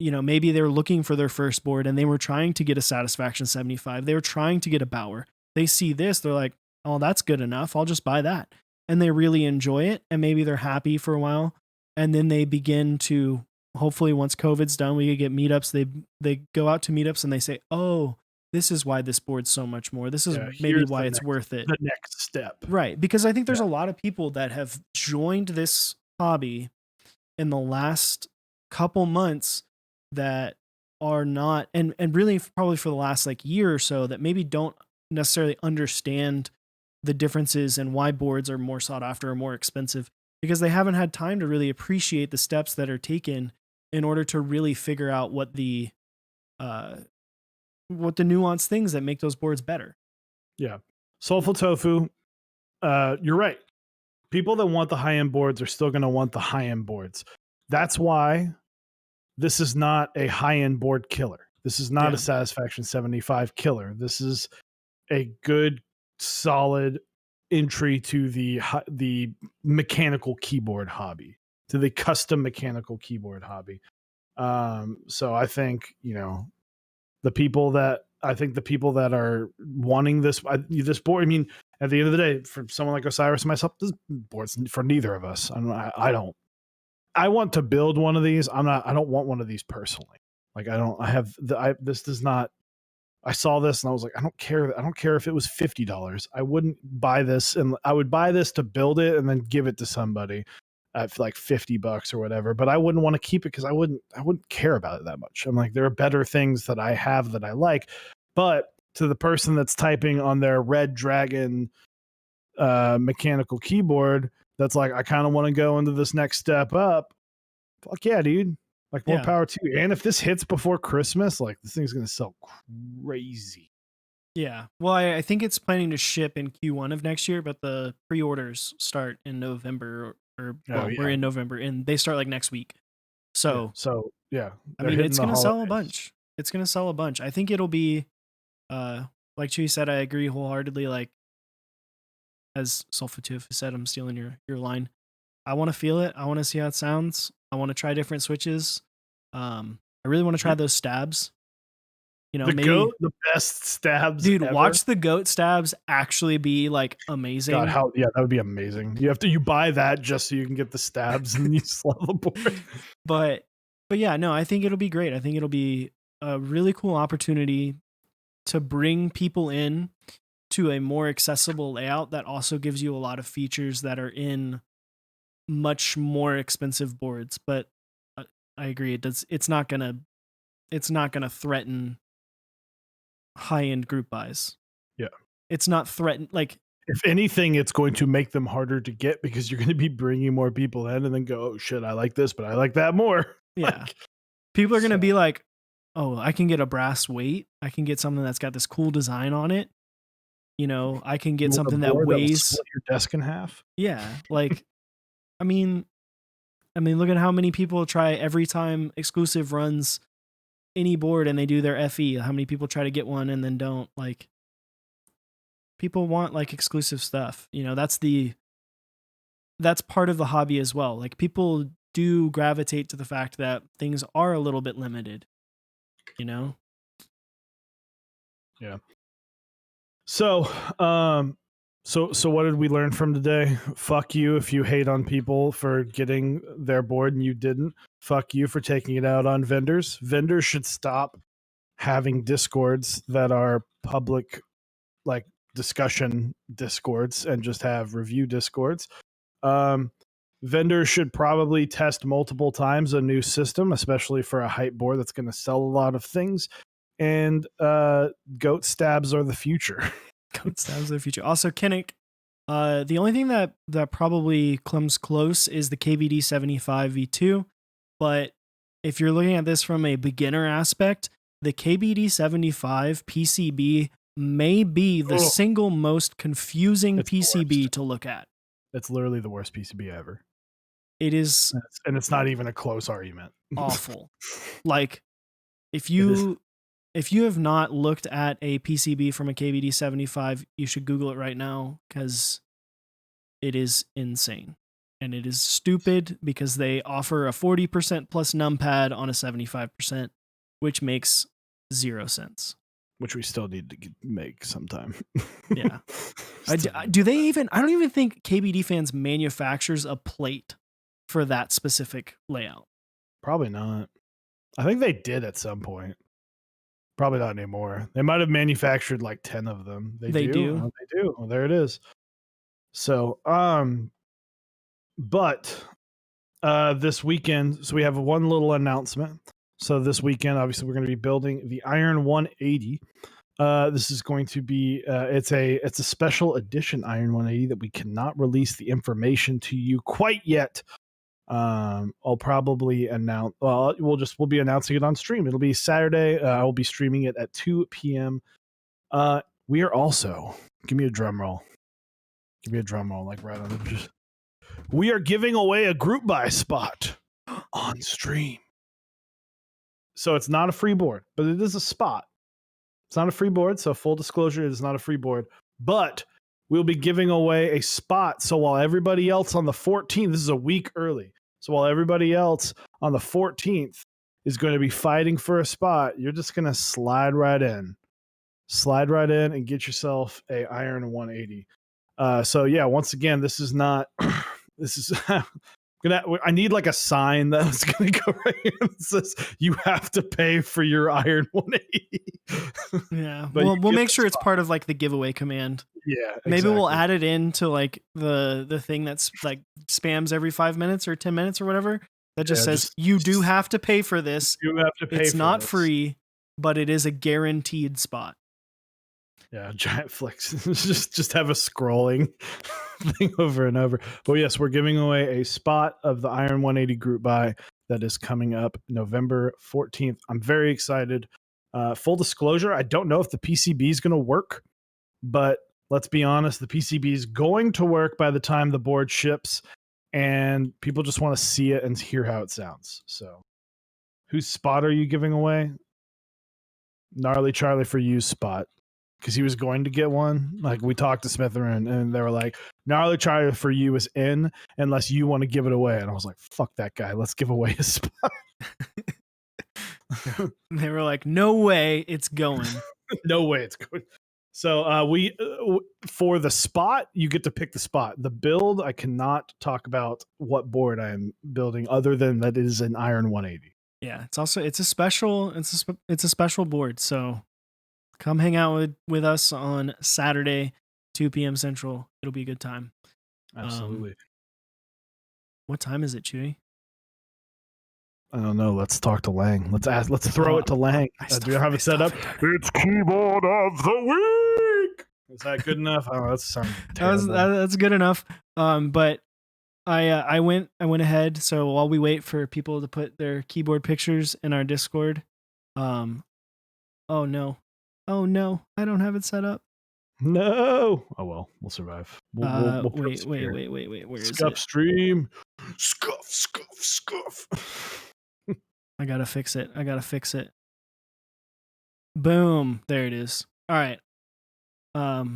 maybe they're looking for their first board and they were trying to get a Satisfaction 75. They were trying to get a Bauer. They see this, they're like, oh, that's good enough. I'll just buy that. And they really enjoy it. And maybe they're happy for a while. And then they begin to, hopefully once COVID's done, we could get meetups. They go out to meetups and they say, oh, this is why this board's so much more. This is maybe why it's worth it. The next step. Right. Because I think there's a lot of people that have joined this hobby in the last couple months that are not, and really probably for the last like year or so, that maybe don't necessarily understand the differences and why boards are more sought after or more expensive, because they haven't had time to really appreciate the steps that are taken in order to really figure out what the nuanced things that make those boards better. Yeah. Soulful Tofu, you're right. People that want the high-end boards are still going to want the high-end boards. That's why this is not a high-end board killer. This is not a Satisfaction 75 killer. This is a good, solid entry to the mechanical keyboard hobby, to the custom mechanical keyboard hobby. So I think, the people that are wanting this board, I mean, at the end of the day, for someone like Osiris and myself, this board's for neither of us. I want to build one of these. I don't want one of these personally. Like this does not. I saw this and I was like, I don't care. I don't care if it was $50. I wouldn't buy this, and I would buy this to build it and then give it to somebody at like $50 or whatever. But I wouldn't want to keep it because I wouldn't care about it that much. I'm like, there are better things that I have that I like. But to the person that's typing on their Red Dragon mechanical keyboard, that's like, I kind of want to go into this next step up. Fuck yeah, dude. Like, more power to you. And if this hits before Christmas, like, this thing's going to sell crazy. Yeah. Well, I think it's planning to ship in Q1 of next year, but the pre-orders start in November we're in November and they start like next week. So, yeah. I mean, it's going to sell a bunch. It's going to sell a bunch. I think it'll be, like Chewy said, I agree wholeheartedly. Like, as Sulfatif said, I'm stealing your line. I want to feel it. I want to see how it sounds. I want to try different switches. I really want to try those stabs. You know, the best stabs. Dude, ever. watch the goat stabs actually be like amazing. God, that would be amazing. You buy that just so you can get the stabs and you sell the board. But yeah, no, I think it'll be great. I think it'll be a really cool opportunity to bring people in to a more accessible layout that also gives you a lot of features that are in much more expensive boards. But I agree, it's not gonna threaten high-end group buys. Yeah, it's not threatened. Like, if anything, it's going to make them harder to get because you're going to be bringing more people in and then go, oh shit, I like this, but I like that more. Yeah, people are going to be like, oh, I can get a brass weight. I can get something that's got this cool design on it. You know, I can get something that weighs split your desk in half. Yeah, like, I mean, look at how many people try every time Exclusive runs any board and they do their FE. How many people try to get one and then don't? Like, people want like exclusive stuff. You know, that's part of the hobby as well. Like, people do gravitate to the fact that things are a little bit limited. You know? Yeah. So, so what did we learn from today? Fuck you if you hate on people for getting their board and you didn't. Fuck you for taking it out on vendors. Vendors should stop having discords that are public, like discussion discords, and just have review discords. Vendors should probably test multiple times a new system, especially for a hype board that's going to sell a lot of things. And goat stabs are the future. Goat stabs are the future. Also, Kinnick, the only thing that probably comes close is the KVD 75 V2. But if you're looking at this from a beginner aspect, the KBD 75 PCB may be the single most confusing PCB to look at. It's literally the worst PCB ever. It is. And it's not even a close argument. Awful. Like, if you have not looked at a PCB from a KBD 75, you should Google it right now, because it is insane. And it is stupid because they offer a 40% plus numpad on a 75%, which makes 0 sense. Which we still need to make sometime. Yeah. Do they even... I don't even think KBD Fans manufactures a plate for that specific layout. Probably not. I think they did at some point. Probably not anymore. They might have manufactured like 10 of them. They do. Oh, they do. Well, there it is. So, but this weekend, so we have one little announcement. So this weekend, obviously, we're going to be building the Iron 180. This is going to be it's a special edition Iron 180 that we cannot release the information to you quite yet. I'll probably announce. Well, we'll be announcing it on stream. It'll be Saturday. I will be streaming it at 2 p.m. We are also, give me a drum roll. Give me a drum roll, like right on the. We are giving away a group buy spot on stream. So it's not a free board, but it is a spot. It's not a free board, so full disclosure, it is not a free board. But we'll be giving away a spot. So while everybody else on the 14th, this is a week early. So while everybody else on the 14th is going to be fighting for a spot, you're just going to slide right in. Slide right in and get yourself a Iron 180. So yeah, once again, this is not... This is I need like a sign that's gonna go right here that says you have to pay for your Iron 180. Yeah. But Well, you we'll get make the sure it's spot. part of like the giveaway command. Yeah, Maybe we'll exactly. add it into like the thing that's like spams every 5 minutes or 10 minutes or whatever. That just Yeah, says you do have to pay for this. you have to pay It's for not this. free, but it is a guaranteed spot. Yeah, giant flex. just have a scrolling thing over and over. But yes, we're giving away a spot of the Iron 180 group buy that is coming up November 14th. I'm very excited. Full disclosure, I don't know if the PCB is going to work, but let's be honest, the PCB is going to work by the time the board ships, and people just want to see it and hear how it sounds. So, whose spot are you giving away? Gnarly Charlie for you spot. Because he was going to get one. Like we talked to Smitherin and they were like, Gnarly Charlie for you is in unless you want to give it away. And I was like, fuck that guy. Let's give away his spot. They were like, no way it's going. No way it's going. So we for the spot, you get to pick the spot. The build, I cannot talk about what board I am building other than that it is an Iron 180. Yeah, it's a special board. So come hang out with us on Saturday, 2 p.m. Central. It'll be a good time. Absolutely. What time is it, Chewy? I don't know. Let's talk to Lang. Let's throw it to Lang. Do you have it set up? It's keyboard of the week. Is that good enough? Oh, that sounds terrible. That's good enough. But I went ahead. So while we wait for people to put their keyboard pictures in our Discord, oh no, I don't have it set up. No. Oh well, we'll survive. We'll wait. Where is Scuff it? stream. Scuff. I gotta fix it. Boom. There it is. All right. All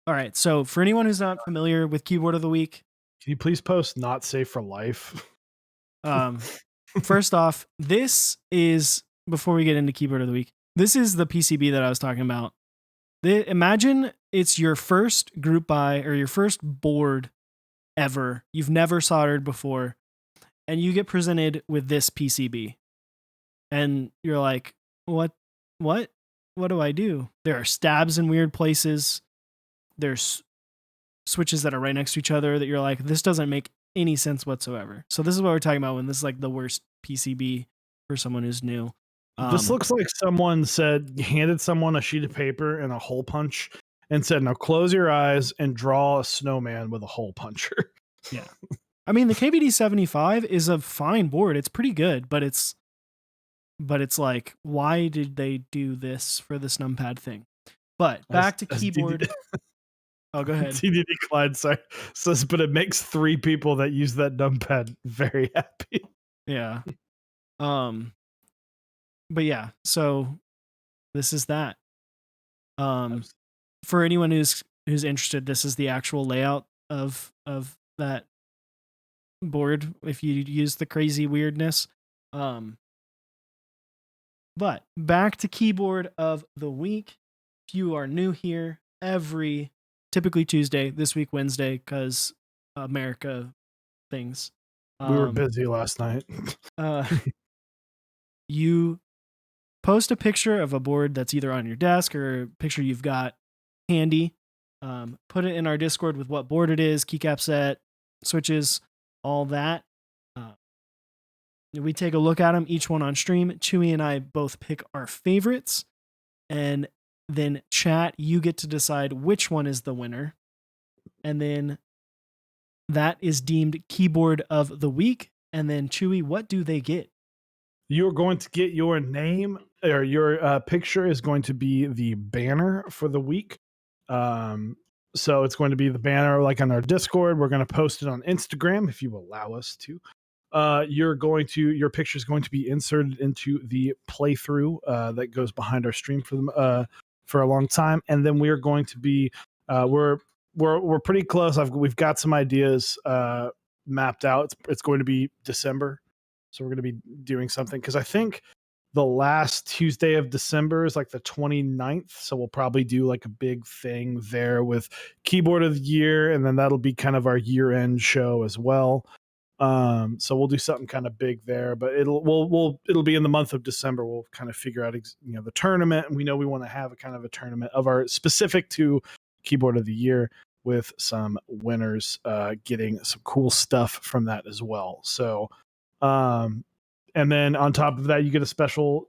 right. So for anyone who's not familiar with Keyboard of the Week, can you please post not safe for life? First off, this is, before we get into Keyboard of the Week, this is the PCB that I was talking about. Imagine it's your first group buy or your first board ever. You've never soldered before, and you get presented with this PCB. And you're like, what do I do? There are stabs in weird places. There's switches that are right next to each other that you're like, this doesn't make any sense whatsoever. So this is what we're talking about when this is like the worst PCB for someone who's new. This looks like someone handed someone a sheet of paper and a hole punch and said, now close your eyes and draw a snowman with a hole puncher. Yeah. I mean, the KVD 75 is a fine board. It's pretty good, but it's like, why did they do this for this numpad thing? But back to keyboard. Oh, go ahead. TDD Clyde says, but it makes 3 people that use that numpad very happy. Yeah. But yeah, so this is that. For anyone who's interested, this is the actual layout of that board if you use the crazy weirdness. But back to Keyboard of the Week. If you are new here, typically Tuesday, this week Wednesday, because America things. We were busy last night. You post a picture of a board that's either on your desk or a picture you've got handy. Put it in our Discord with what board it is, keycap set, switches, all that. We take a look at them, each one on stream. Chewy and I both pick our favorites. And then chat, you get to decide which one is the winner. And then that is deemed Keyboard of the Week. And then Chewy, what do they get? You're going to get your name, or your picture is going to be the banner for the week. So it's going to be the banner like on our Discord. We're going to post it on Instagram if you allow us to. Your picture is going to be inserted into the playthrough that goes behind our stream for a long time, and then we are going to be we're pretty close. We've got some ideas mapped out. It's going to be December, so we're going to be doing something because I think the last Tuesday of December is like the 29th, so we'll probably do like a big thing there with Keyboard of the Year, and then that'll be kind of our year-end show as well. So we'll do something kind of big there, but it'll be in the month of December. We'll kind of figure out the tournament, and we know we want to have a kind of a tournament of our specific to Keyboard of the Year, with some winners getting some cool stuff from that as well. So and then on top of that, you get a special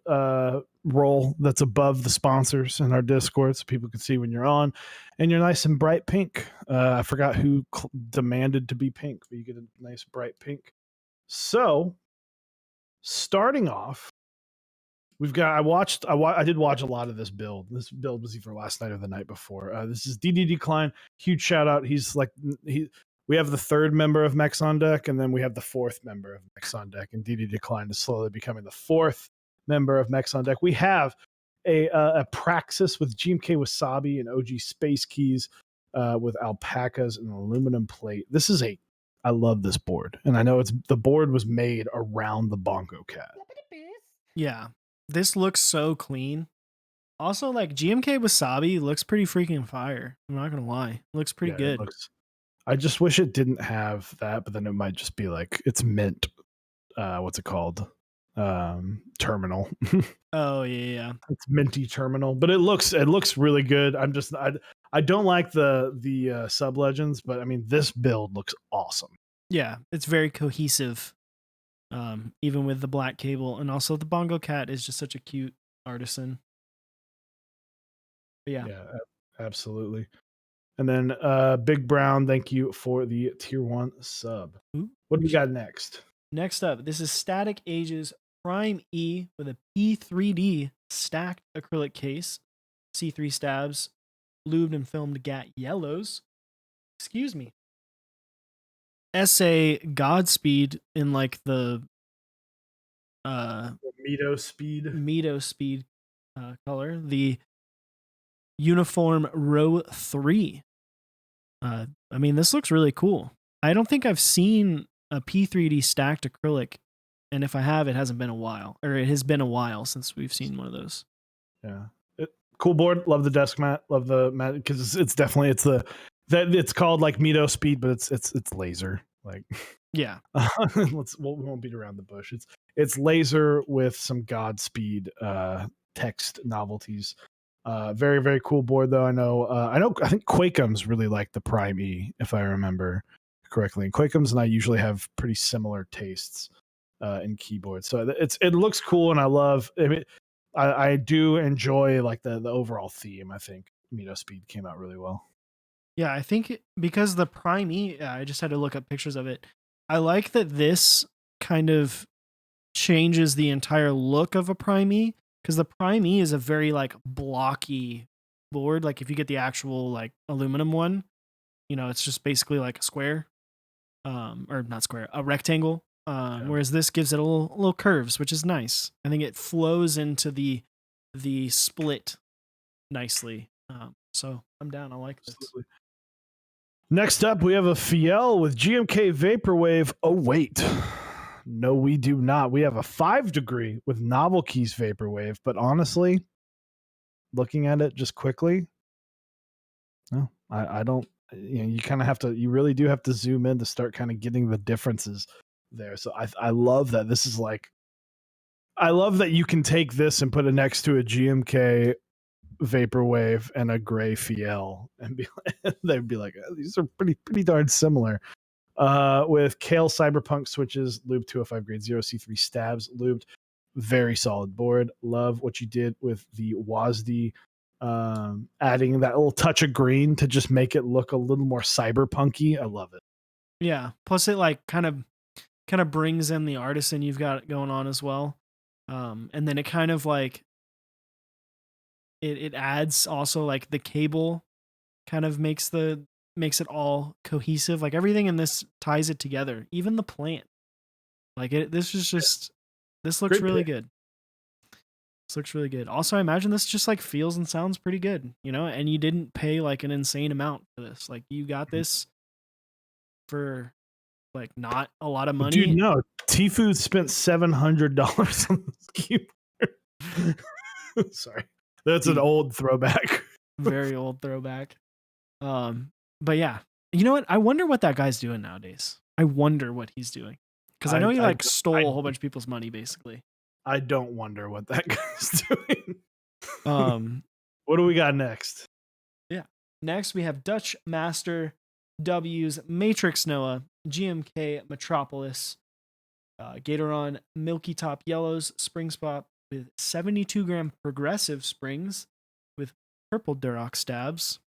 role that's above the sponsors in our Discord, so people can see when you're on, and you're nice and bright pink. I forgot who demanded to be pink, but you get a nice bright pink. So starting off, we've got. I did watch a lot of this build. This build was either last night or the night before. This is DD Decline. Huge shout out. We have the third member of Mechs on deck, and then we have the fourth member of Mechs on deck, and DD Decline is slowly becoming the fourth member of Mechs on deck. We have a Praxis with GMK Wasabi and OG Space Keys with alpacas and aluminum plate. I love this board, and I know the board was made around the Bongo Cat. Yeah, this looks so clean. Also, like GMK Wasabi looks pretty freaking fire. I'm not gonna lie, it looks pretty good. I just wish it didn't have that, but then it might just be like it's mint. What's it called? Terminal. Oh yeah. It's minty terminal, but it looks really good. I don't like the sub legends, but I mean this build looks awesome. Yeah, it's very cohesive. Even with the black cable, and also the Bongo Cat is just such a cute artisan. But yeah, absolutely. And then Big Brown, thank you for the tier 1 sub. Ooh. What do we got next? Next up, this is Static Ages Prime E with a P3D stacked acrylic case, C3 stabs, lubed and filmed GAT yellows. Excuse me. SA Godspeed in like the Meadow speed color. The uniform row 3. I mean, this looks really cool. I don't think I've seen a P3D stacked acrylic, and if I have, it hasn't been a while, or it has been a while since we've seen one of those. Yeah, cool board. Love the desk mat. Love the mat because it's called like Meadow Speed, but it's laser. Like yeah, we won't beat around the bush. It's laser with some Godspeed text novelties. Very, very cool board though. I think Quakeums really like the Prime E, if I remember correctly. And Quakeums and I usually have pretty similar tastes in keyboards. So it looks cool, and I do enjoy like the overall theme. I think Meadow Speed came out really well. Yeah, I think because the Prime E, I just had to look up pictures of it. I like that this kind of changes the entire look of a Prime E, because the Prime E is a very like blocky board. Like if you get the actual like aluminum one, it's just basically like a square, or not square, a rectangle. Whereas this gives it a little curves, which is nice. I think it flows into the split nicely. So I'm down. I like this. Absolutely. Next up, we have a Fiel with GMK Vaporwave. Oh wait. No, we do not. We have a 5 degree with Novel Keys Vaporwave, but honestly, looking at it just quickly, no, I don't. You kind of have to. You really do have to zoom in to start kind of getting the differences there. So I love that. This is like, I love that you can take this and put it next to a GMK Vaporwave and a gray Fiel, and they'd be like, these are pretty darn similar. With Kale Cyberpunk switches, lubed 205 grade 0 C3 stabs, lubed, very solid board. Love what you did with the WASD, adding that little touch of green to just make it look a little more cyberpunky. I love it. Yeah, plus it like kind of brings in the artisan you've got going on as well, and then it kind of like it adds also like the cable kind of makes it all cohesive. Like everything in this ties it together. Even the plant. Like this looks really good. This looks really good. Also, I imagine this just like feels and sounds pretty good, and you didn't pay like an insane amount for this. Like you got this for like not a lot of money. Dude, no. Tfue spent $700 on this keyboard. Sorry. That's an old throwback. Very old throwback. But yeah, you know what? I wonder what that guy's doing nowadays. I wonder what he's doing. Because I know he like stole a I- whole bunch of people's money, basically. I don't wonder what that guy's doing. Um, What do we got next? yeah. Next, we have Dutch Master W's Matrix Noah GMK Metropolis Gatoron Milky Top Yellows Spring Spot with 72 gram progressive springs with purple Duroc stabs.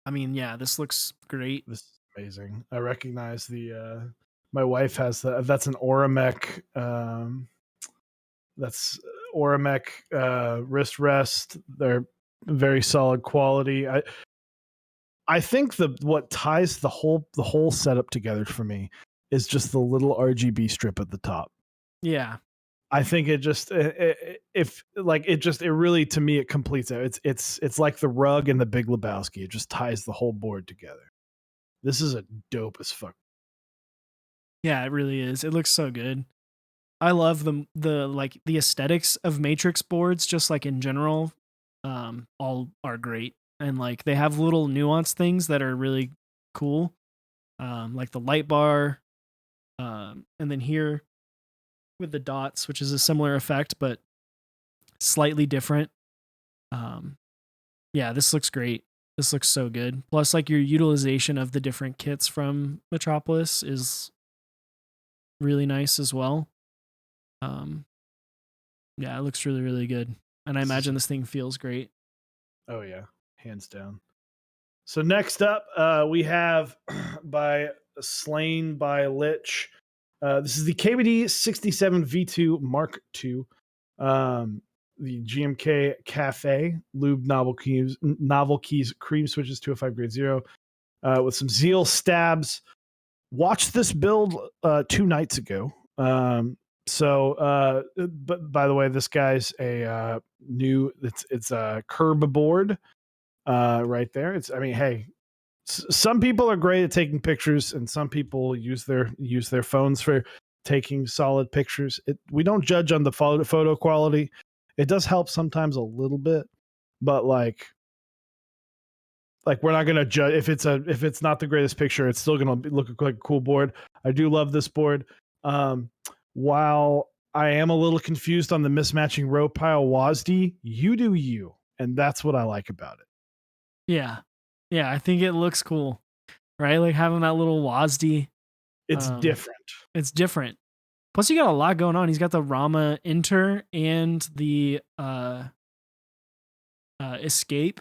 I mean, yeah, this looks great. This is amazing. I recognize the. My wife has that. That's an Oramec. That's Oramec wrist rest. They're very solid quality. I think what ties the whole setup together for me is just the little RGB strip at the top. Yeah. I think it just it really, to me, it completes it. It's like the rug and the Big Lebowski. It just ties the whole board together. This is a dope as fuck. Yeah, it really is. It looks so good. I love the aesthetics of Matrix boards, just like in general. All are great. And like they have little nuanced things that are really cool. Like the light bar. And then here with the dots, which is a similar effect, but slightly different. Yeah, this looks great. This looks so good. Plus, like your utilization of the different kits from Metropolis is really nice as well. Yeah, it looks really, really good. And I imagine this thing feels great. Oh yeah, hands down. So next up, we have by Slain by Lich. This is the KBD 67 V2 Mark II. The GMK Cafe Lube Novel Keys Cream Switches 205 Grade 0 with some Zeal stabs. Watched this build 2 nights ago. But by the way, this guy's a new. It's a curb board right there. Hey, some people are great at taking pictures, and some people use their phones for taking solid pictures. We don't judge on the photo quality. It does help sometimes a little bit, but like we're not gonna judge if it's not the greatest picture. It's still gonna look like a cool board. I do love this board. While I am a little confused on the mismatching row pile WASD, you do you, and that's what I like about it. Yeah. Yeah, I think it looks cool. Right? Like having that little WASD. It's different. It's different. Plus, you got a lot going on. He's got the Rama Enter and the Escape.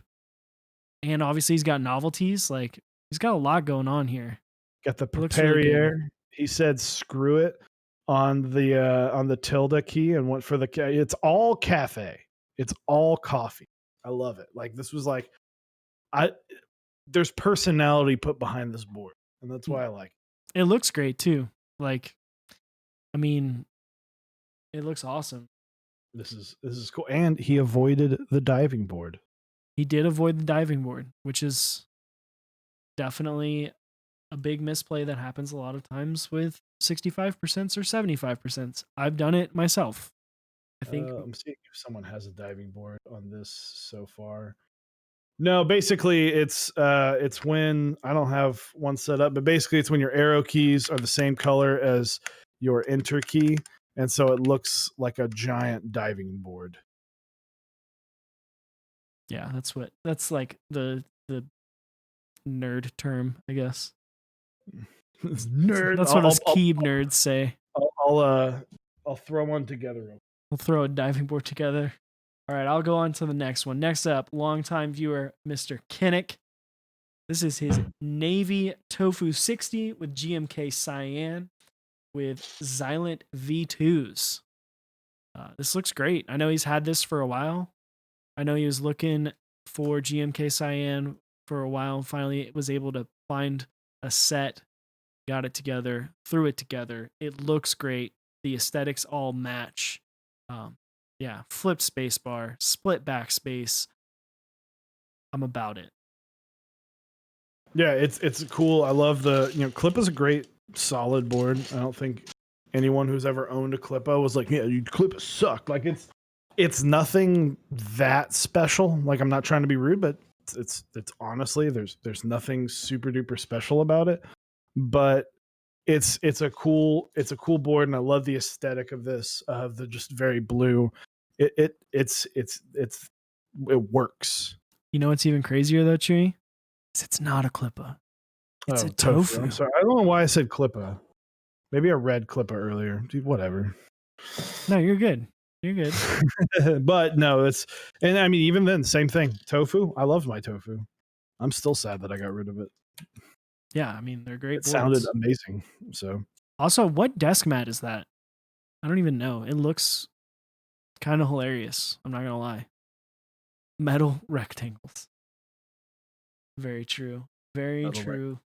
And obviously, he's got novelties. Like, he's got a lot going on here. Got the Preparier. He said, "Screw it," on the tilde key and went for the. It's all cafe. It's all coffee. I love it. Like this was like, there's personality put behind this board, and that's why I like it. It looks great too. Like, I mean, it looks awesome. This is cool. And he avoided the diving board. He did avoid the diving board, which is definitely a big misplay that happens a lot of times with 65% or 75%. I've done it myself. I think I'm seeing if someone has a diving board on this so far. No, basically it's when I don't have one set up, but basically it's when your arrow keys are the same color as your enter key, and so it looks like a giant diving board. Yeah, that's like the nerd term, I guess. Nerd. That's what us Keeb nerds say. I'll throw one together. We'll throw a diving board together. All right, I'll go on to the next one. Next up, longtime viewer, Mr. Kinnick. This is his Navy Tofu 60 with GMK Cyan with Xylent V2s. This looks great. I know he's had this for a while. I know he was looking for GMK Cyan for a while. Finally, was able to find a set, got it together, threw it together. It looks great. The aesthetics all match. Yeah, flipped spacebar, split backspace. I'm about it. Yeah, it's cool. I love Clip is a great solid board. I don't think anyone who's ever owned a Clippo was like, yeah, Clip suck. Like it's nothing that special. Like I'm not trying to be rude, but it's honestly there's nothing super duper special about it. But it's a cool board, and I love the aesthetic of this, of the just very blue. It works. You know what's even crazier though, Chewy? It's not a Clippa. It's a tofu. I'm sorry. I don't know why I said Clippa. Maybe I read Clippa earlier. Dude, whatever. No, you're good. You're good. But no, and I mean, even then, same thing. Tofu. I loved my tofu. I'm still sad that I got rid of it. Yeah, I mean, they're great It boards. sounded amazing. So also, what desk mat is that? I don't even know. It looks kind of hilarious. I'm not gonna lie. Metal rectangles. Very true. Very Metal true.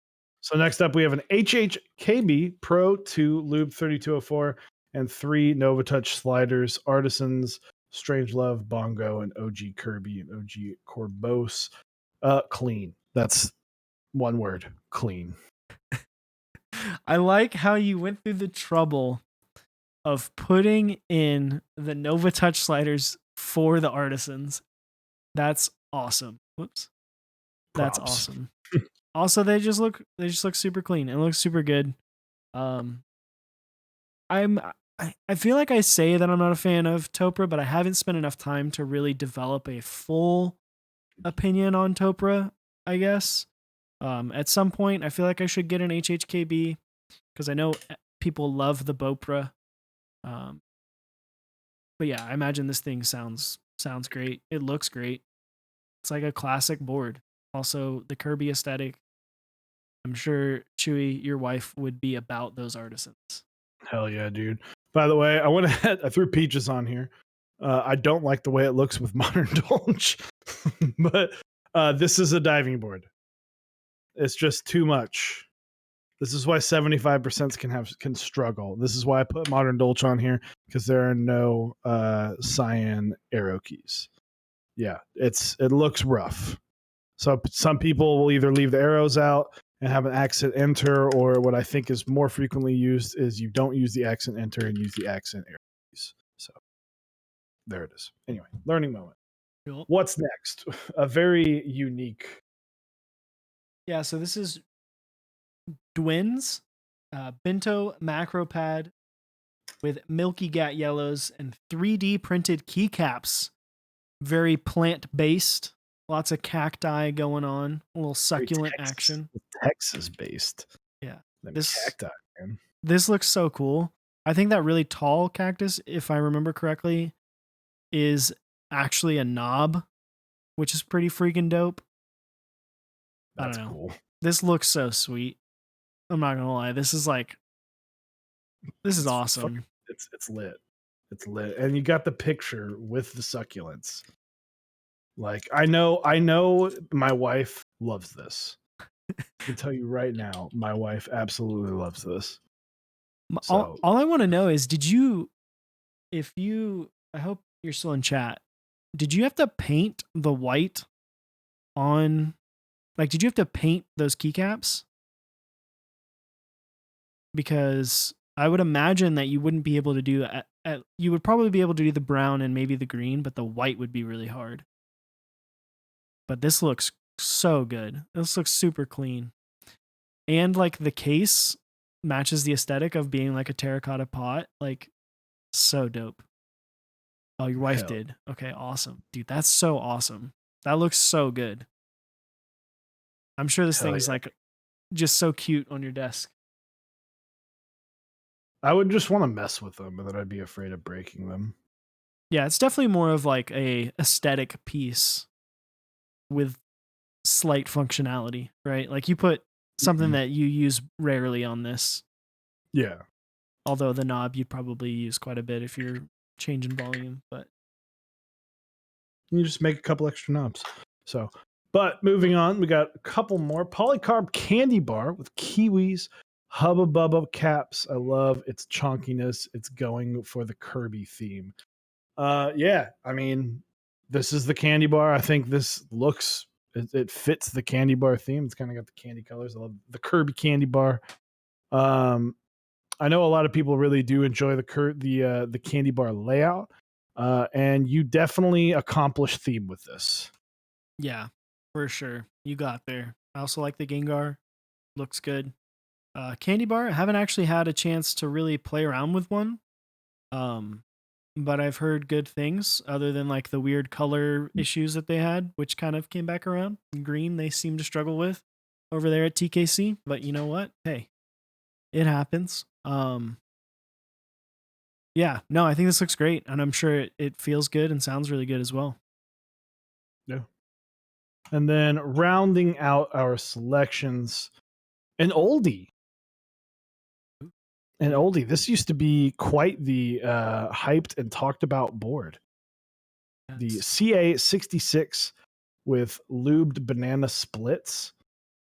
So next up, we have an HHKB Pro 2 Lube 3204 and 3 NovaTouch sliders, Artisans, Strangelove, Bongo, and OG Kirby and OG Corbos. Clean. That's one word. Clean. I like how you went through the trouble of putting in the NovaTouch sliders for the Artisans. That's awesome. Whoops. That's Props. awesome. Also, they just look super clean. It looks super good. I feel like I say that I'm not a fan of Topra, but I haven't spent enough time to really develop a full opinion on Topra, I guess. At some point, I feel like I should get an HHKB because I know people love the Bopra. But yeah, I imagine this thing sounds great. It looks great. It's like a classic board. Also, the Kirby aesthetic. I'm sure Chewy, your wife, would be about those Artisans. Hell yeah, dude. By the way, I threw Peaches on here. I don't like the way it looks with Modern Dolge, but this is a diving board. It's just too much. This is why 75% can struggle. This is why I put Modern Dolce on here, because there are no cyan arrow keys. Yeah, it looks rough. So some people will either leave the arrows out and have an accent enter, or what I think is more frequently used is you don't use the accent enter and use the accent arrow keys. So there it is. Anyway, learning moment. Cool. What's next? A very unique. Yeah, so this is Dwin's Bento macro pad with Milky Gat yellows and 3D printed keycaps. Very plant based. Lots of cacti going on. A little succulent action. Texas based. Yeah. This cacti, man. This looks so cool. I think that really tall cactus, if I remember correctly, is actually a knob, which is pretty freaking dope. That's I don't know. Cool. This looks so sweet. I'm not gonna lie. This is awesome. It's lit. It's lit. And you got the picture with the succulents. Like I know my wife loves this. I can tell you right now, my wife absolutely loves this. All I want to know is, I hope you're still in chat. Did you have to paint the white on, did you have to paint those keycaps? Because I would imagine that you wouldn't be able to do, you would probably be able to do the brown and maybe the green, but the white would be really hard. But this looks so good. This looks super clean. And the case matches the aesthetic of being like a terracotta pot. So dope. Oh, your wife did. Okay, awesome. Dude, that's so awesome. That looks so good. I'm sure this thing's just so cute on your desk. I would just want to mess with them, and then I'd be afraid of breaking them. Yeah, it's definitely more of a aesthetic piece with slight functionality, right? Like you put something that you use rarely on this. Yeah. Although the knob you'd probably use quite a bit if you're changing volume, but you just make a couple extra knobs. So, but moving on, we got a couple more. Polycarb candy bar with kiwis, Hubba Bubba caps. I love its chunkiness. It's going for the Kirby theme. Yeah, I mean, this is the candy bar. I think this looks, it fits the candy bar theme. It's kind of got the candy colors. I love the Kirby candy bar. I know a lot of people really do enjoy the candy bar layout, and you definitely accomplish theme with this. Yeah, for sure. You got there. I also like the Gengar. Looks good. Candy bar, I haven't actually had a chance to really play around with one. Um, but I've heard good things other than like the weird color issues that they had, which kind of came back around. Green, they seem to struggle with over there at TKC. But you know what? Hey, it happens. Yeah, no, I think this looks great, and I'm sure it feels good and sounds really good as well. Yeah. And then rounding out our selections, an oldie. An oldie. This used to be quite the hyped and talked about board. The CA66 with lubed banana splits.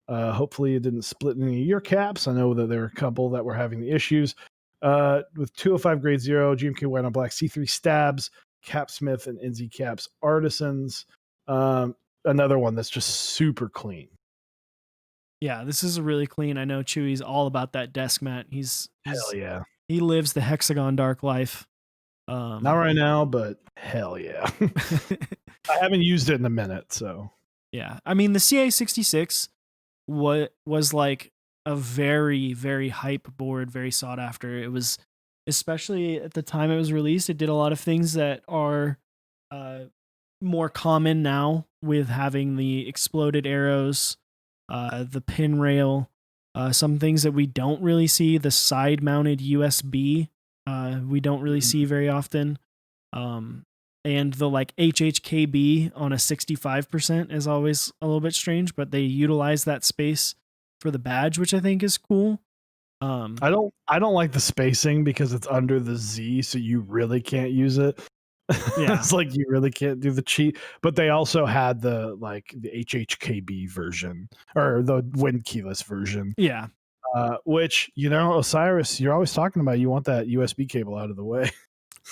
Hopefully it didn't split any of your caps. I know that there were a couple that were having the issues. With 205 grade 0, GMK white on black, C3 stabs, Capsmith and NZ Caps Artisans. Another one that's just super clean. Yeah, this is really clean. I know Chewy's all about that desk mat. Hell yeah. He lives the hexagon dark life. Not right now, but hell yeah. I haven't used it in a minute, so. Yeah. I mean, the CA66 was like a very, very hype board, very sought after. It was, especially at the time it was released, it did a lot of things that are more common now, with having the exploded arrows, the pin rail, some things that we don't really see, the side mounted USB, we don't really see very often. And the like HHKB on a 65% is always a little bit strange, but they utilize that space for the badge, which I think is cool. I don't like the spacing because it's under the Z, so you really can't use it. Yeah. It's like you really can't do the cheat. But they also had the HHKB version or the wind keyless version. Yeah. Which, Osiris, you're always talking about you want that USB cable out of the way.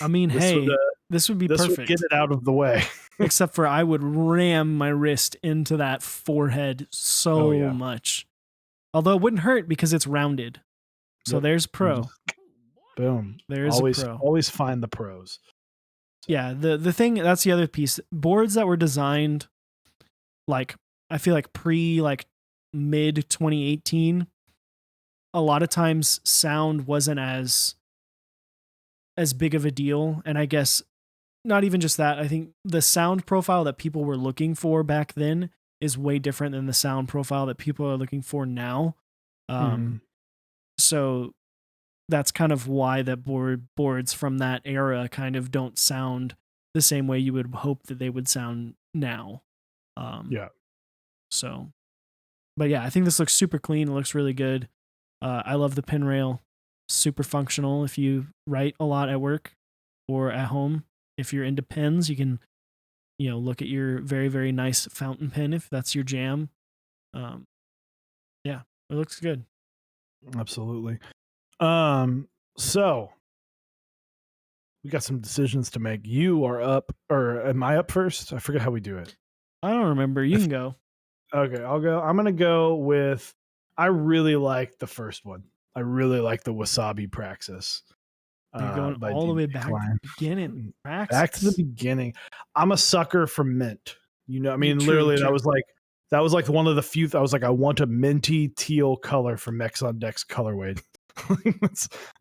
I mean, this would be perfect. Would get it out of the way. Except for I would ram my wrist into that forehead so much. Although it wouldn't hurt because it's rounded. So there's pro. Boom. There's a pro. Always find the pros. So. Yeah, the thing, that's the other piece. Boards that were designed like, I feel like mid 2018, a lot of times sound wasn't as big of a deal. And I guess not even just that. I think the sound profile that people were looking for back then is way different than the sound profile that people are looking for now. So that's kind of why that boards from that era kind of don't sound the same way you would hope that they would sound now. Yeah. So, but yeah, I think this looks super clean. It looks really good. I love the pin rail. Super functional if you write a lot at work or at home. If you're into pens, you can, look at your very, very nice fountain pen if that's your jam. Yeah, it looks good. Absolutely. So we got some decisions to make. You are up, or am I up first? I forget how we do it. I don't remember. You can go. Okay, I'll go. I'm going to go with, I really like the first one. I really like the Wasabi Praxis. You're going all the way back to the beginning. Praxis. Back to the beginning. I'm a sucker for mint. Literally, true. That was like one of the few. I was like, I want a minty teal color for Mechs on Deck's colorway.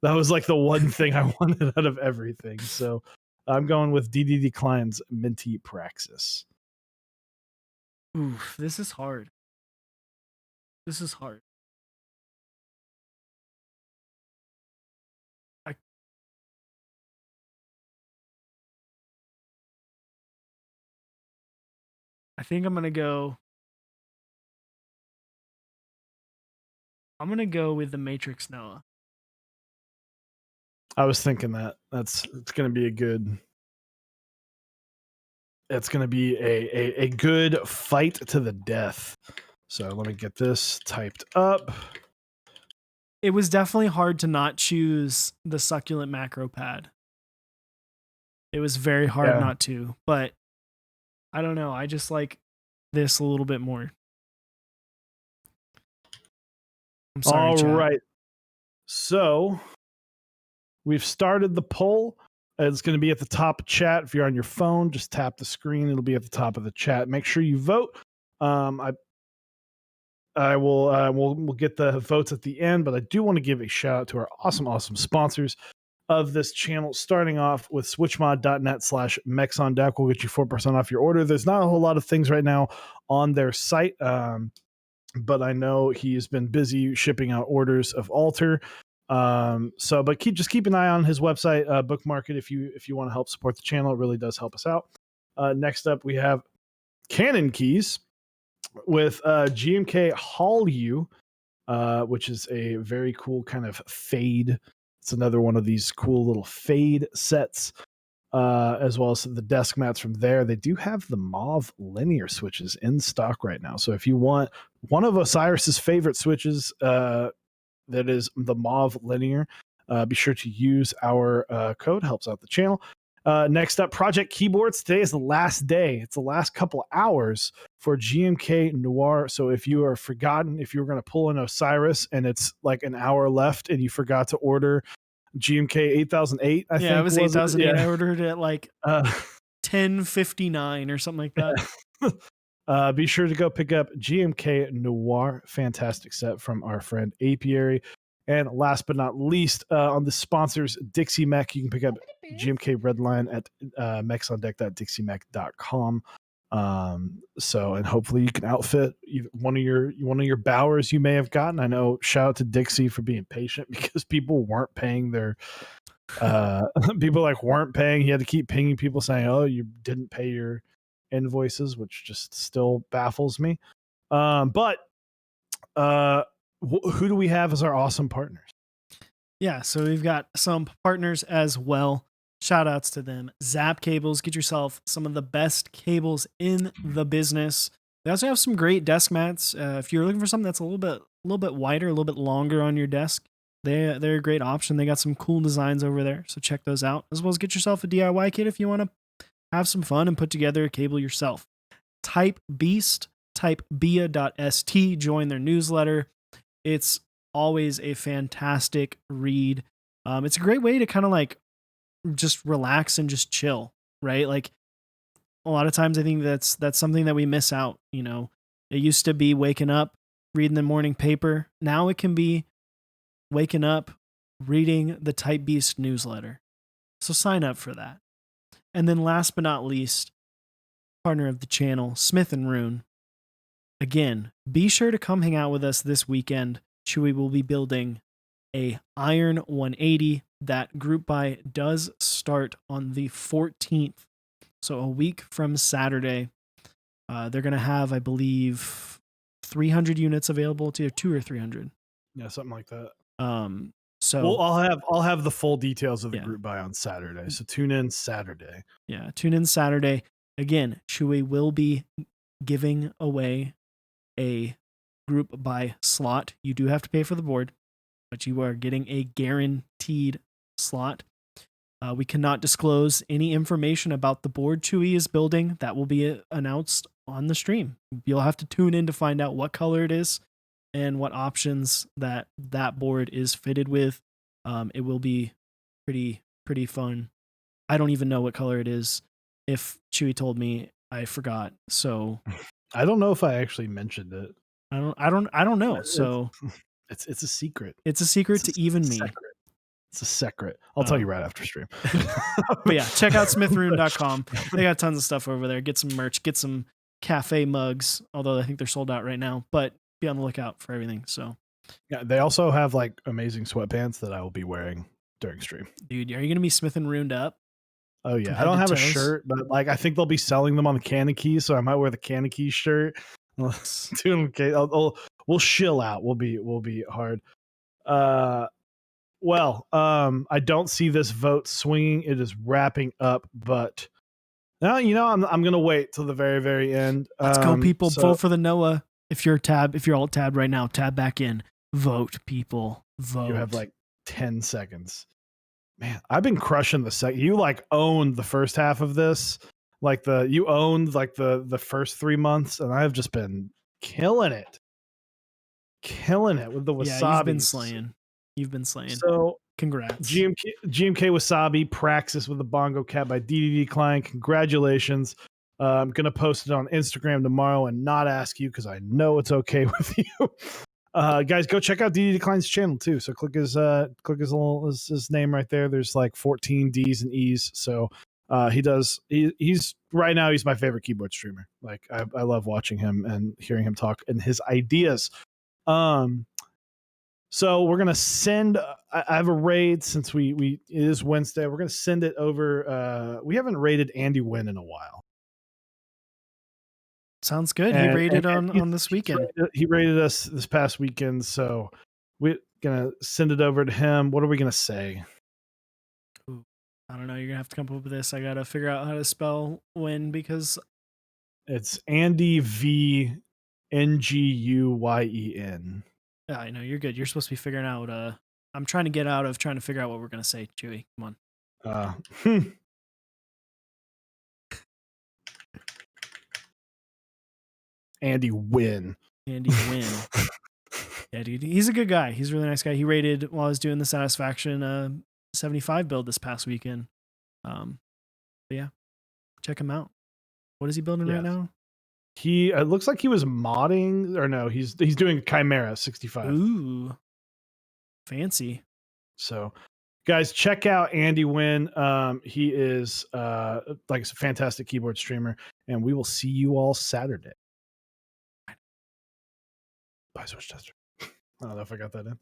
That was like the one thing I wanted out of everything. So I'm going with DDD Klein's Minty Praxis. Oof, this is hard. This is hard. I think I'm going to go with the Matrix Noah. I was thinking that. It's going to be it's going to be a good fight to the death. So let me get this typed up. It was definitely hard to not choose the succulent macro pad. It was very hard not to, but I don't know. I just like this a little bit more. I'm sorry, all chat. Right. So we've started the poll. It's going to be at the top of chat. If you're on your phone, just tap the screen. It'll be at the top of the chat. Make sure you vote. I will we'll get the votes at the end, but I do want to give a shout out to our awesome sponsors of this channel, starting off with switchmod.net/Mechs on deck. Will get you 4% off your order. There's not a whole lot of things right now on their site, but I know he's been busy shipping out orders of Alter. But keep an eye on his website, bookmark it if you want to help support the channel. It really does help us out. Next up, we have Canon keys with GMK Hallyu, which is a very cool kind of fade. It's another one of these cool little fade sets, as well as the desk mats from there. They do have the mauve linear switches in stock right now. So if you want one of Osiris's favorite switches, that is the mauve linear, be sure to use our code. Helps out the channel. Next up, Project Keyboards. Today is the last day. It's the last couple hours for GMK Noir. So if you are forgotten, if you were going to pull an Osiris and it's like an hour left and you forgot to order GMK 8008, I think it was 8008. Yeah. I ordered it at like 10:59 or something like that. Be sure to go pick up GMK Noir, fantastic set from our friend Apiary. And last but not least, on the sponsors, Dixie Mech, you can pick up GMK Redline at mechsondeck.dixiemech.com. And hopefully you can outfit one of your bowers you may have gotten. I know, shout out to Dixie for being patient because people weren't paying their people weren't paying. He had to keep pinging people saying, "Oh, you didn't pay your invoices," which just still baffles me. Who do we have as our awesome partners? Yeah, so we've got some partners as well. Shout outs to them. Zap Cables, get yourself some of the best cables in the business. They also have some great desk mats. If you're looking for something that's a little bit wider, a little bit longer on your desk, they're a great option. They got some cool designs over there, so check those out. As well as get yourself a DIY kit if you want to have some fun and put together a cable yourself. Type Beast, typebia.st, join their newsletter. It's always a fantastic read. It's a great way to kind of like just relax and just chill, right? Like a lot of times I think that's something that we miss out. You know, it used to be waking up, reading the morning paper. Now it can be waking up, reading the Type Beast newsletter. So sign up for that. And then last but not least, partner of the channel, Smith & Rune. Again, be sure to come hang out with us this weekend. Chewy will be building a Iron 180. That group buy does start on the 14th. So a week from Saturday. They're going to have, I believe, 300 units available to 200 or 300. Yeah, something like that. So I'll have the full details of the group buy on Saturday. So tune in Saturday. Yeah, tune in Saturday. Again, Chewy will be giving away a group buy slot. You do have to pay for the board, but you are getting a guaranteed slot. We cannot disclose any information about the board Chewy is building. That will be announced on the stream. You'll have to tune in to find out what color it is and what options that board is fitted with. It will be pretty fun. I don't even know what color it is. If Chewy told me, I forgot. So I don't know if I actually mentioned it. I don't know. So it's a secret. It's a secret to even me. It's a secret. I'll tell you right after stream. But yeah, check out smithrune.com. They got tons of stuff over there. Get some merch, get some cafe mugs, although I think they're sold out right now, but be on the lookout for everything. So yeah, they also have like amazing sweatpants that I will be wearing during stream. Dude, are you going to be Smith and Runed up? Oh yeah. I don't have a shirt, but like I think they'll be selling them on the Cannon Keys, so I might wear the Cannon Keys shirt. We'll chill out. We'll be hard. I don't see this vote swinging. It is wrapping up, but now I'm gonna wait till the very, very end. Let's go, people. Vote for the Noah. If you're alt tabbed right now, tab back in. Vote, people. Vote. You have like 10 seconds. Man, I've been crushing the second. You like owned the first half of this. You owned like the first 3 months, and I've just been killing it with the wasabi. Yeah, you've been slaying. So congrats. GMK Wasabi, Praxis with the Bongo Cat by DDD Klein. Congratulations. I'm gonna post it on Instagram tomorrow and not ask you because I know it's okay with you. Guys, go check out DD Decline's channel too. So click his his name right there. There's like 14 D's and E's. So he's right now he's my favorite keyboard streamer. Like I love watching him and hearing him talk and his ideas. So we're gonna send. I have a raid since we it is Wednesday. We're gonna send it over. We haven't raided Andy Wynn in a while. Sounds good. He raided on this weekend. He raided us this past weekend, so we're gonna send it over to him. What are we gonna say? Ooh, I don't know. You're gonna have to come up with this. I gotta figure out how to spell Win because it's Andy V Nguyen. Yeah, I know you're good. You're supposed to be figuring out. I'm trying to get out of trying to figure out what we're gonna say. Chewy, come on. Andy Wynn. Andy Wynn. Yeah, dude, he's a good guy. He's a really nice guy. He rated while I was doing the Satisfaction 75 build this past weekend. But yeah, check him out. What is he building right now? He it looks like he was modding, or no, he's doing Chimera 65. Ooh, fancy. So, guys, check out Andy Wynn. He is like a fantastic keyboard streamer, and we will see you all Saturday. Bye, Switch Tester. I don't know if I got that in.